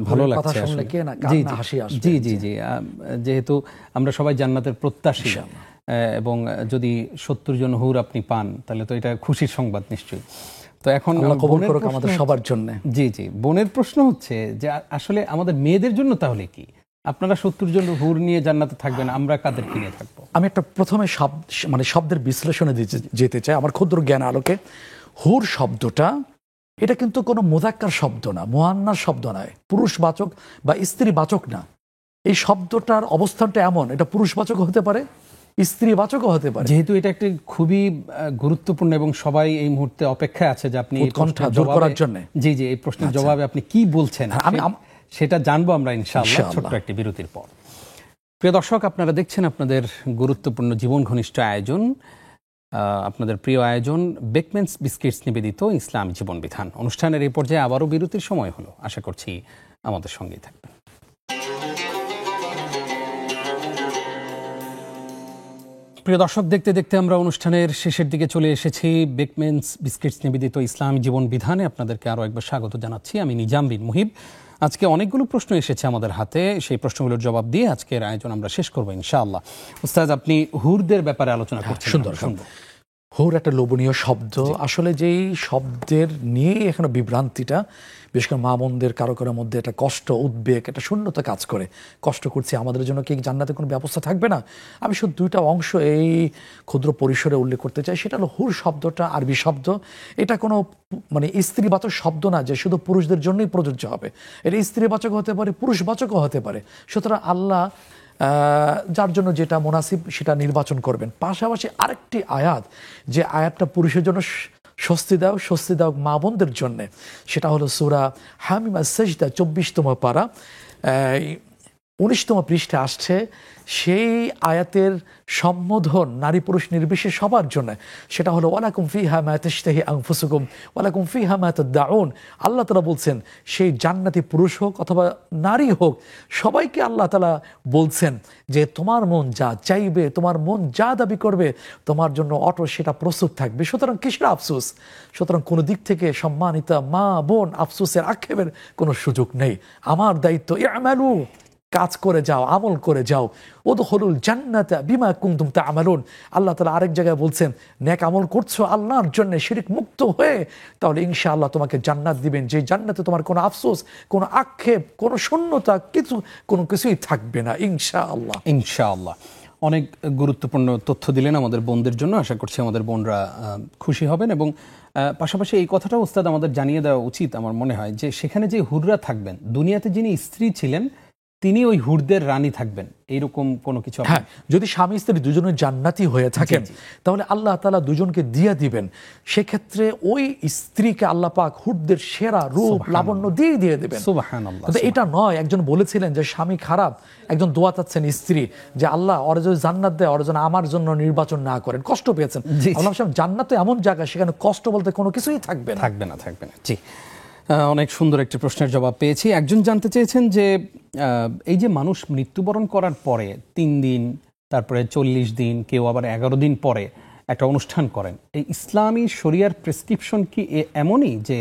ভালো লাগছে আসলে। জি জি জি, যেহেতু আমরা সবাই জান্নাতের প্রত্যাশী এবং যদি 70 জন হুর আপনি পান তাহলে তো এটা খুশির সংবাদ নিশ্চয়ই। তো এখন আমাদের সবার জন্য, জি জি, বোনের প্রশ্ন হচ্ছে যে আসলে আমাদের মেয়েদের জন্য তাহলে কি? আপনারা 70 জন হুর নিয়ে জান্নাতে থাকবেন, আমরা কাদেরকে নিয়ে থাকবো? আমি একটা প্রথমে শব্দের বিশ্লেষণে যেতে চাই আমার ক্ষুদ্র জ্ঞান আলোকে। হুর শব্দটা এটা কিন্তু কোনো মুযাক্কার শব্দ না, মুআন্নাস শব্দ নয়, পুরুষবাচক বা স্ত্রীবাচক না। এই শব্দটার অবস্থানটা এমন, এটা পুরুষবাচক হতে পারে, স্ত্রীবাচকও হতে পারে। যেহেতু এটা একটি খুবই গুরুত্বপূর্ণ এবং সবাই এই মুহূর্তে অপেক্ষায় আছে যে আপনি উৎকণ্ঠা দূর করার জন্য, জি জি, এই প্রশ্নের জবাবে আপনি কি বলছেন আমি সেটা জানবো আমরা ইনশাআল্লাহ ছোট্ট একটি বিরতির পর। প্রিয় দর্শক, আপনারা দেখছেন আপনাদের গুরুত্বপূর্ণ জীবন ঘনিষ্ঠ আয়োজন, আপনাদের প্রিয় আয়োজন বেকম্যানস বিস্কিটস নিবেদিত ইসলামী জীবন বিধান। অনুষ্ঠানের এই পর্যায়ে আবারও বিরতির সময় হলো, আশা করছি আমাদের সঙ্গেই থাকবেন। প্রিয় দর্শক, দেখতে দেখতে আমরা অনুষ্ঠানের শেষের দিকে চলে এসেছি। বেকম্যানস বিস্কিটস নিবেদিত ইসলামী জীবন বিধানে আপনাদেরকে আরও একবার স্বাগত জানাচ্ছি। আমি নিজাম বিন মুহিব। আজকে অনেকগুলো প্রশ্ন এসেছে আমাদের হাতে, সেই প্রশ্নগুলোর জবাব দিয়ে আজকের আয়োজন আমরা শেষ করবো ইনশাআল্লাহ। উস্তাদ, আপনি হুরদের ব্যাপারে আলোচনা করছেন। সুন্দর। হুর একটা লোভনীয় শব্দ, আসলে যেই শব্দের নিয়েই এখানে বিভ্রান্তিটা, বিশেষ করে মা বোনদের কারো কারোর মধ্যে একটা কষ্ট, উদ্বেগ, একটা শূন্যতা কাজ করে। কষ্ট করছি, আমাদের জন্য কি জান্নাতে কোনো ব্যবস্থা থাকবে না? আমি শুধু 2টা অংশ এই ক্ষুদ্র পরিসরে উল্লেখ করতে চাই। সেটা হলো হুর শব্দটা আরবি শব্দ, এটা কোনো স্ত্রীবাচক শব্দ না যে শুধু পুরুষদের জন্যই প্রযোজ্য হবে। এটা স্ত্রীবাচক হতে পারে, পুরুষবাচকও হতে পারে। সুতরাং আল্লাহ যার জন্য যেটা মুনাসিব সেটা নির্বাচন করবেন। পাশাপাশি আরেকটি আয়াত, যে আয়াতটা পুরুষের জন্য স্বস্তিদায়ক মা বোনদের জন্যে, সেটা হলো সূরা হামিম আস-সাজদা 24তম পারা 19তম পৃষ্ঠা আসছে। সেই আয়াতের সম্বোধন নারী পুরুষ নির্বিশেষে সবার জন্য, সেটা হলো ওয়ালাকুম ফিহা মা তাশতাহি আনফুসুকুম ওয়ালাকুম ফিহা মা তাদউন। আল্লাহ তাআলা বলছেন সেই জান্নাতি পুরুষ হোক অথবা নারী হোক, সবাইকে আল্লাহ তাআলা বলছেন যে তোমার মন যা চাইবে, তোমার মন যা দাবি করবে, তোমার জন্য অটো সেটা প্রস্তুত থাকবে। সুতরাং কিসের আফসোস? সুতরাং কোনো দিক থেকে সম্মানিতা মা বোন, আফসোসের আক্ষেপের কোনো সুযোগ নেই। আমার দায়িত্ব ইআমালু, কাজ করে যাও, আমল করে যাও। উদখুলুল জান্নাতা বিমা কুনতুম তা'মালুন। আল্লাহ তাআলা আরেক জায়গায় বলছেন, নেক আমল করছো আল্লাহর জন্য শিরক মুক্ত হয়ে, তাহলে ইনশাআল্লাহ তোমাকে জান্নাত দিবেন, যে জান্নাতে তোমার কোনো আফসোস, কোনো আক্ষেপ, কোনো শূন্যতা, কোনো কিছুই থাকবে না ইনশাআল্লাহ। ইনশাআল্লাহ। অনেক গুরুত্বপূর্ণ তথ্য দিলেন আমাদের বোনদের জন্য। আশা করছি আমাদের বোনরা খুশি হবেন। এবং পাশাপাশি এই কথাটা ওস্তাদ আমাদের জানিয়ে দেওয়া উচিত আমার মনে হয়, যে সেখানে যে হুররা থাকবেন, দুনিয়াতে যিনি স্ত্রী ছিলেন তিনি ওই হুরদের রানী থাকবেন, এইরকম কোনো কিছু। হ্যাঁ, যদি স্বামী স্ত্রী দুজনের জান্নাতি হয়ে থাকেন তাহলে আল্লাহ তাআলা দুজনকে দিয়ে দিবেন। সেক্ষেত্রে ওই স্ত্রীকে আল্লাহ পাক হুরদের সেরা রূপ লাবণ্য দিয়ে দেবেন। সুবহানাল্লাহ। কিন্তু এটা নয়, একজন বলেছিলেন যে স্বামী খারাপ, একজন দোয়া চাচ্ছেন স্ত্রী যে আল্লাহ ওরা যদি জান্নাত দেয়, ওরা যেন আমার জন্য নির্বাচন না করেন, কষ্ট পেয়েছেন। আল্লাহ জান্নাত তো এমন জায়গা, সেখানে কষ্ট বলতে কোনো কিছুই থাকবে না। জি, অনেক সুন্দর একটি প্রশ্নের জবাব পেয়েছি। একজন জানতে চেয়েছেন যে এই যে মানুষ মৃত্যুবরণ করার পরে 3 দিন, তারপরে 40 দিন, কেউ আবার 11 দিন পরে একটা অনুষ্ঠান করেন, এই ইসলামী শরিয়ার প্রেসক্রিপশন কি এমনই যে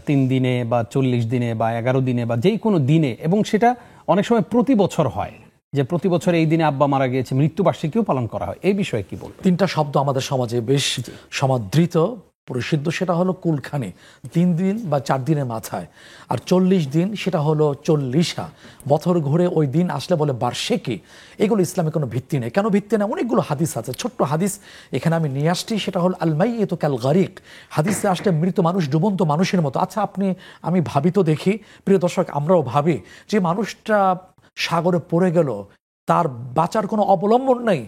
3 দিনে বা 40 দিনে বা 11 দিনে বা যেই কোনো দিনে, এবং সেটা অনেক সময় প্রতি বছর হয়, যে প্রতি বছর এই দিনে আব্বা মারা গিয়েছে, মৃত্যুবার্ষিকীও পালন করা হয়, এই বিষয়ে কি বলবেন? 3টা শব্দ আমাদের সমাজে বেশ সমাদৃত, প্রসিদ্ধ। সেটা হলো কুলখানি, 3 দিন বা 4 দিনের মাথায়, আর 40 দিন সেটা হলো 40 বছর ঘুরে ওই দিন আসলে বলে বার্ষিকী। এগুলো ইসলামে কোনো ভিত্তি নেই। কেন ভিত্তি নেই? অনেকগুলো হাদিস আছে, ছোট্ট হাদিস এখানে আমি নিয়ে আসছি। সেটা হলো আল মাইয়িতু কাল গারিক। হাদিসে আসলে মৃত মানুষ ডুবন্ত মানুষের মতো। আচ্ছা, আমি ভাবি তো দেখি, প্রিয় দর্শক, আমরাও ভাবি যে মানুষটা সাগরে পড়ে গেল, তার বাঁচার কোনো অবলম্বন নেই,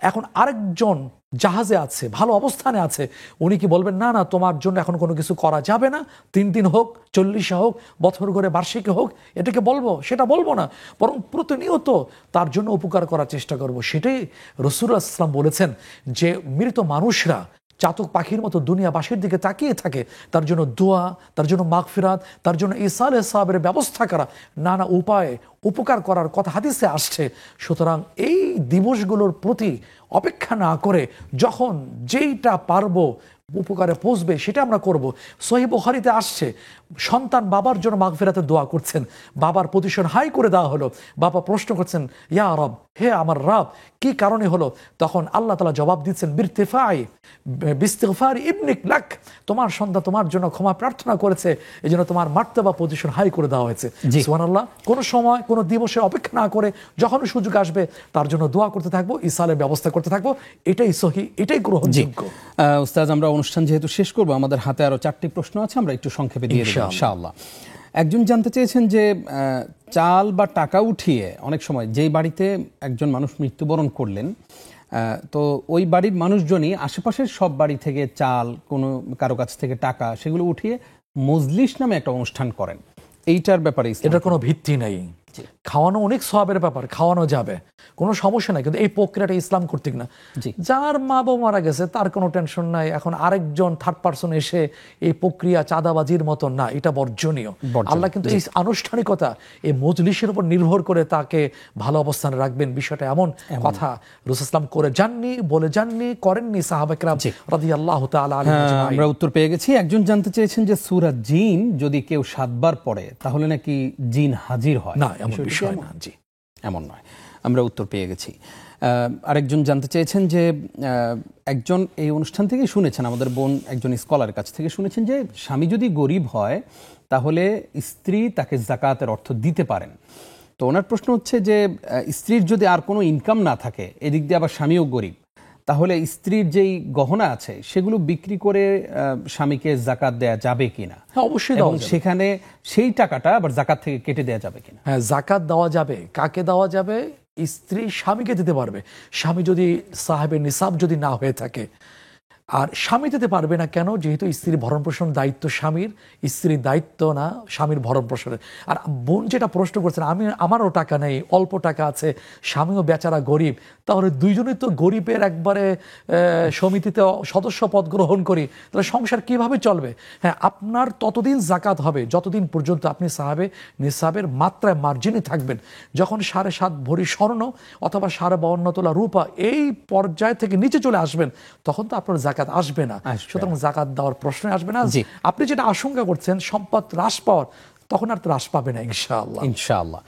এখন আরেকজন জাহাজে আছে, ভালো অবস্থানে আছে, উনি কি বলবেন না তোমার জন্য এখন কোনো কিছু করা যাবে না, 3 দিন হোক, 40 হোক, বছর ঘুরে বার্ষিকী হোক, এটাকে বলবো? সেটা বলবো না, বরং প্রতিনিয়ত তার জন্য উপকার করার চেষ্টা করব। সেটাই রাসূলুল্লাহ সাল্লাল্লাহু আলাইহি ওয়াসাল্লাম বলেছেন যে মৃত মানুষরা চাতক পাখির মতো দুনিয়াবাসীর দিকে তাকিয়ে থাকে, তার জন্য দোয়া, তার জন্য মাগফিরাত, তার জন্য ইসালে সাহাবের ব্যবস্থা করা, নানা উপায়ে উপকার করার কথা হাদিসে আসছে। সুতরাং এই দিবসগুলোর প্রতি অপেক্ষা না করে যখন যেইটা পারবো উপকারে পৌঁছবে সেটা আমরা করব। সহিহ বুখারীতে আসছে, সন্তান বাবার জন্য মাগফিরাতের দোয়া করছেন, বাবার পজিশন হাই করে দেওয়া হলো, বাবা প্রশ্ন করছেন, ইয়া রব, হে আমার রব, কি কারণে হলো? তখন আল্লাহ তাআলা জবাব দিচ্ছেন, বিরতিফাই বিস্তিগফার ইবনিক লাক, তোমার সন্তান তোমার জন্য ক্ষমা প্রার্থনা করেছে, এই জন্য তোমার মার্তবা পজিশন হাই করে দেওয়া হয়েছে। সুবহানাল্লাহ। কোনো সময় কোনো দিবসে অপেক্ষা না করে যখন সুযোগ আসবে তার জন্য দোয়া করতে থাকবো, ইসালের ব্যবস্থা করতে থাকবো। এটাই সহিহ, এটাই গ্রহণযোগ্য। উস্তাদ, আমরা অনুষ্ঠান যেহেতু শেষ করবো, আমাদের হাতে আরো 4টি প্রশ্ন আছে, আমরা একটু সংক্ষেপে দিয়ে দেব ইনশাআল্লাহ। একজন জানতে চেয়েছেন যে চাল বা টাকা উঠিয়ে অনেক সময় যেই বাড়িতে একজন মানুষ মৃত্যুবরণ করলেন, তো ওই বাড়ির মানুষজনই আশেপাশের সব বাড়ি থেকে চাল, কোনো কারো কাছ থেকে টাকা, সেগুলো উঠিয়ে মজলিস নামে একটা অনুষ্ঠান করেন, এইটার ব্যাপারে এটার কোনো ভিত্তি নেই। খাওয়ানো অনেক সওয়াবের ব্যাপার, খাওয়ানো যাবে, কোনো সমস্যা নাই, কিন্তু এই প্রক্রিয়াটা ইসলাম কর্তৃক না। যার মা বাবা মারা গেছে তার কোনো টেনশন নাই, এখন আরেকজন থার্ড পার্সন এসে এই প্রক্রিয়া চাঁদাবাজির মতো না, এটা বর্জনীয়। আল্লাহ কিন্তু এই আনুষ্ঠানিকতা, এই মজলিসের উপর নির্ভর করে তাকে ভালো অবস্থানে রাখবেন, বিষয়টা এমন কথা রাসূল সাল্লাল্লাহু করে যাননি, বলে যাননি, করেননি সাহাবা কেরাম রাদিয়াল্লাহু তাআলা আনহুম আজমাইন। আমরা উত্তর পেয়ে গেছি। একজন জানতে চেয়েছেন যে সূরা জিন যদি কেউ 7 বার পড়ে তাহলে নাকি জিন হাজির হয়? না, এমন বিষয় না, জি এমন নয়। আমরা উত্তর পেয়ে গেছি। আরেকজন জানতে চেয়েছেন যে একজন এই অনুষ্ঠান থেকে শুনেছেন, আমাদের বোন একজন স্কলারের কাছ থেকে শুনেছেন যে স্বামী যদি গরিব হয় তাহলে স্ত্রী তাকে যাকাতের অর্থ দিতে পারেন। তো ওনার প্রশ্ন হচ্ছে যে স্ত্রীর যদি আর কোনো ইনকাম না থাকে, এদিক দিয়ে আবার স্বামীও গরিব, তাহলে স্ত্রীর যেই গহনা আছে সেগুলো বিক্রি করে স্বামীকে যাকাত দেয়া যাবে কিনা? অবশ্যই। এবং সেখানে সেই টাকাটা আবার যাকাত থেকে কেটে দেয়া যাবে কিনা? হ্যাঁ, যাকাত দেওয়া যাবে। কাকে দেওয়া যাবে? স্ত্রী স্বামীকে দিতে পারবে। স্বামী যদি সাহেবের নিসাব যদি না হয়ে থাকে, আর স্বামী দিতে পারবে না কেন? যেহেতু স্ত্রীর ভরণ পোষণ দায়িত্ব স্বামীর, স্ত্রীর দায়িত্ব না স্বামীর ভরণ পোষণের। আর বোন যেটা প্রশ্ন করছেন, আমারও টাকা নেই, অল্প টাকা আছে, স্বামীও বেচারা গরিব, তাহলে দুইজনেই তো গরিবের একবারে সমিতিতে সদস্য পদ গ্রহণ করি, তাহলে সংসার কিভাবে চলবে? হ্যাঁ, আপনার ততদিন যাকাত হবে যতদিন পর্যন্ত আপনি সাহাবে নিসাবের মাত্রায় মার্জিনে থাকবেন। যখন 7.5 ভরি স্বর্ণ অথবা 52 তোলা রূপা এই পর্যায় থেকে নিচে চলে আসবেন, তখন তো আপনার যাকাত আসবে না। সুতরাং যাকাত দেওয়ার প্রশ্নই আসবে না। আপনি যেটা আশঙ্কা করছেন সম্পদ হ্রাস পাওয়ার, তখন আর হ্রাস পাবে না ইনশাআল্লাহ। ইনশাআল্লাহ।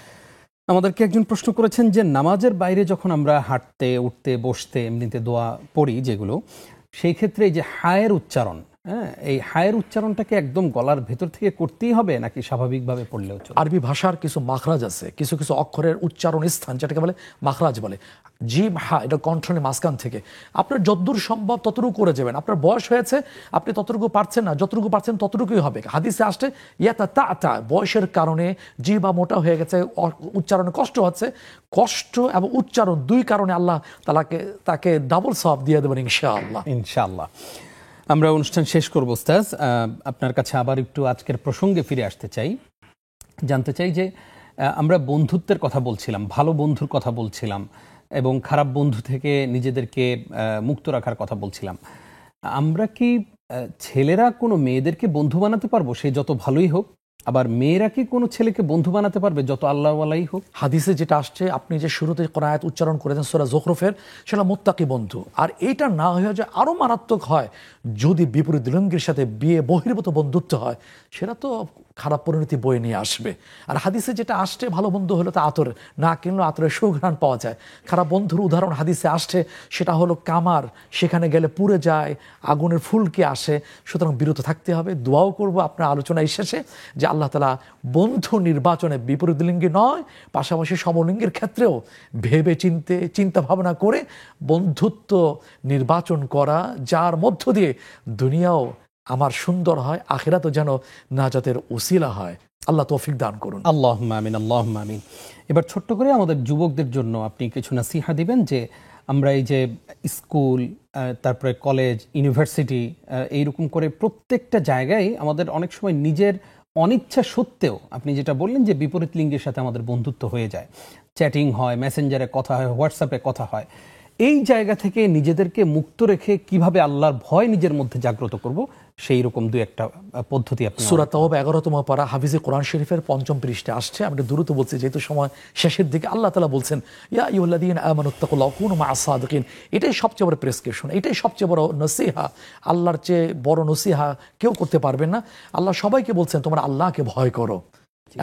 আমাদেরকে একজন প্রশ্ন করেছেন যে নামাজের বাইরে যখন আমরা হাঁটতে উঠতে বসতে এমনিতে দোয়া পড়ি যেগুলো, সেই ক্ষেত্রে এই যে হায়ের উচ্চারণ, হ্যাঁ, এই হায়ের উচ্চারণটাকে একদম গলার ভেতর থেকে করতেই হবে নাকি স্বাভাবিকভাবে পড়লেও চলবে? আরবি ভাষার কিছু মাখরাজ আছে, কিছু কিছু অক্ষরের উচ্চারণ স্থান যেটাকে বলে মাখরাজ বলে। জিম হা এটা কণ্ঠনের মাঝখান থেকে আপনার যতদূর সম্ভব ততটুকু করে যাবেন। আপনার বয়স হয়েছে, আপনি ততটুকু পারছেন না, যতটুকু পারছেন ততটুকুই হবে। হাদিসে আসছে ইয়াতা তা তা, বয়সের কারণে জিহ্বা মোটা হয়ে গেছে, উচ্চারণে কষ্ট হচ্ছে, কষ্ট এবং উচ্চারণ দুই কারণে আল্লাহ তাকে ডাবল সওয়াব দিয়ে দেবেন ইনশাআল্লাহ। ইনশাআল্লাহ। আমরা অনুষ্ঠান শেষ করব উস্তাজ, আপনার কাছে আবার একটু আজকের প্রসঙ্গে ফিরে আসতে চাই, জানতে চাই যে আমরা বন্ধুত্বের কথা বলছিলাম, ভালো বন্ধুর কথা বলছিলাম এবং খারাপ বন্ধু থেকে নিজেদেরকে মুক্ত রাখার কথা বলছিলাম। আমরা কি ছেলেরা কোনো মেয়েদেরকে বন্ধু বানাতে পারবো, সে যত ভালোই হোক? আবার মেয়েরা কি কোনো ছেলেকে বন্ধু বানাতে পারবে যত আল্লাহওয়ালাই হোক? হাদিসে যেটা আসছে, আপনি যে শুরুতে কোন আয়াত উচ্চারণ করেছেন সূরা যুখরুফের, সেটা মুত্তাকি বন্ধু। আর এইটা না হয়ে যে আরো মারাত্মক হয় যদি বিপরীত লিঙ্গের সাথে বিয়ে বহির্ভূত বন্ধুত্ব হয়, সেটা তো খারাপ পরিণতি বয়ে নিয়ে আসবে। আর হাদিসে যেটা আসছে, ভালো বন্ধু হলো তা আতর, না কিনলেও আতরের সুঘ্রাণ পাওয়া যায়। খারাপ বন্ধুর উদাহরণ হাদিসে আসছে, সেটা হলো কামার, সেখানে গেলে পুড়ে যায়, আগুনের ফুলকে আসে। সুতরাং বিরত থাকতে হবে। দোয়াও করব আপনার আলোচনায় শেষে যে আল্লাহ তাআলা বন্ধু নির্বাচনে বিপরীত লিঙ্গী নয়, পাশাপাশি সমলিঙ্গের ক্ষেত্রেও ভেবে চিন্তা ভাবনা করে বন্ধুত্ব নির্বাচন করা, যার মধ্য দিয়ে দুনিয়াও আমার সুন্দর হয়, আখিরাতও যেন নাজাতের উসিলা হয়। আল্লাহ তৌফিক দান করুন। আল্লাহুম্মা আমিন, আল্লাহুম্মা আমিন। এবার ছোট্ট করে আমাদের যুবকদের জন্য আপনি কিছু নাসিহা দিবেন, যে আমরা এই যে স্কুল, তারপরে কলেজ, ইউনিভার্সিটি, এইরকম করে প্রত্যেকটা জায়গায় আমাদের অনেক সময় নিজের অনিচ্ছা সত্ত্বেও, আপনি যেটা বললেন যে বিপরীত লিঙ্গের সাথে আমাদের বন্ধুত্ব হয়ে যায়, চ্যাটিং হয়, মেসেঞ্জারে কথা হয়, হোয়াটসঅ্যাপে কথা হয়, এই জায়গা থেকে নিজেদেরকে মুক্ত রেখে কিভাবে আল্লাহর ভয় নিজের মধ্যে জাগ্রত করব, সেই রকম দুই একটা পদ্ধতি আপনি। সূরা তাওবা 11তম পারা, হাফিজে কোরআন শরীফের 5ম পৃষ্ঠাে আসছে। আমরা দ্রুত বলছি যেহেতু সময় শেষের দিকে। আল্লাহ তাআলা বলছেন, ইয়া আইয়ুহাল্লাযীনা আমানুত্তাকুল্লাহ ওয়া কুনু মা'আস সাদিকিন। এটাই সবচেয়ে বড় প্রেসক্রিপশন, এটাই সবচেয়ে বড় নসিহা। আল্লাহর চেয়ে বড় নসিহা কেউ করতে পারবে না। আল্লাহ সবাইকে বলছেন তোমরা আল্লাহকে ভয় করো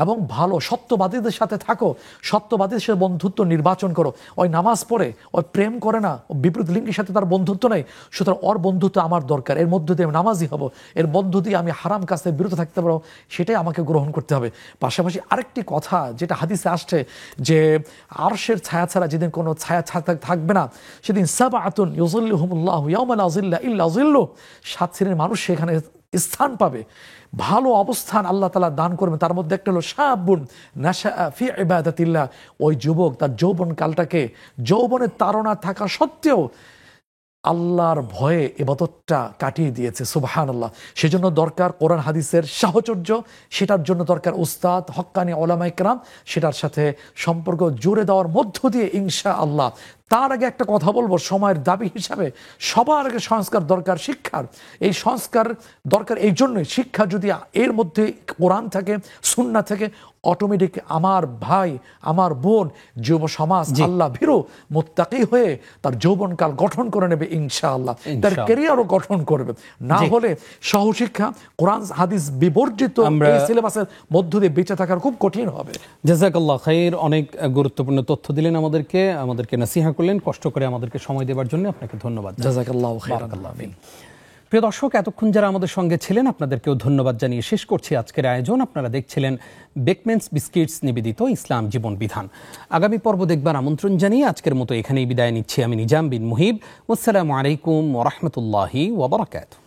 এবং ভালো সত্যবাদীদের সাথে থাকো, সত্যবাদীদের সাথে বন্ধুত্ব নির্বাচন করো। ওই নামাজ পড়ে ওই প্রেম করে না, ও বিপরীত লিঙ্গের সাথে তার বন্ধুত্ব নেই, সুতরাং ওর বন্ধুত্ব আমার দরকার। এর মধ্য দিয়ে আমি নামাজি হব, এর মধ্য দিয়ে আমি হারাম কাজ থেকে বিরত থাকতে পারবো, সেটাই আমাকে গ্রহণ করতে হবে। পাশাপাশি আরেকটি কথা যেটা হাদিসে আসছে, যে আরশের ছায়া ছাড়া যেদিন কোনো ছায়া থাকবে না, সেদিন সাবআতুন ইউযিল্লুহুমুল্লাহু ইয়াওমা লা যিল্লা ইল্লা যিল্লুহু, 7 শ্রেণীর মানুষ সেখানে স্থান পাবে, ভালো অবস্থান আল্লাহ তাআলা দান করবেন। তার মধ্যে একটা হলো শাবুন নাশাআ ফি ইবাদাতিল্লাহ, ওই যুবক তার যৌবন কালটাকে যৌবনের তাড়না থাকা সত্ত্বেও আল্লাহর ভয়ে ইবাদতটা কাটিয়ে দিয়েছে। সুবহানাল্লাহ। সেজন্য দরকার কোরআন হাদিসের সাহচর্য, সেটার জন্য দরকার উস্তাদ, হক্কানি উলামায়ে কেরাম, সেটার সাথে সম্পর্ক জুড়ে দেওয়ার মধ্য দিয়ে ইনশাআল্লাহ। তার আগে একটা কথা বলবো, সময়ের দাবি হিসাবে সবার আগে সংস্কার দরকার, শিক্ষার। এই সংস্কার দরকার এই জন্যই, শিক্ষা যদি এর মধ্যে কোরআন থাকে, সুন্নাহ থাকে, অটোমেটিক আমার ভাই, আমার বোন, যুব সমাজ আল্লাহ ভীরু মুত্তাকি হয়ে তার যৌবনকাল গঠন করে নেবে ইনশাআল্লাহ, তার ক্যারিয়ারও গঠন করবে। না হলে সহশিক্ষা, কোরআন হাদিস বিবর্জিত এই সিলেবাসের মধ্য দিয়ে বেঁচে থাকার খুব কঠিন হবে। জাযাকাল্লাহ খাইর, অনেক গুরুত্বপূর্ণ তথ্য দিলেন আমাদেরকে নাসিহা করলেন, কষ্ট করে আমাদেরকে সময় দেওয়ার জন্য আপনাকে ধন্যবাদ। জাযাকাল্লাহু খাইরান। প্রিয় দর্শক, এতক্ষণ যারা আমাদের সঙ্গে ছিলেন আপনাদেরকেও ধন্যবাদ জানিয়ে শেষ করছি আজকের আয়োজন। আপনারা দেখছিলেন বেকমেন্স বিস্কিটস নিবেদিত ইসলাম জীবন বিধান। আগামী পর্ব দেখবার আমন্ত্রণ জানিয়ে আজকের মতো এখানেই বিদায় নিচ্ছি আমি নিজাম বিন মুহিব। আসসালামু আলাইকুম ওয়া রাহমাতুল্লাহি ওয়া বারাকাতুহু।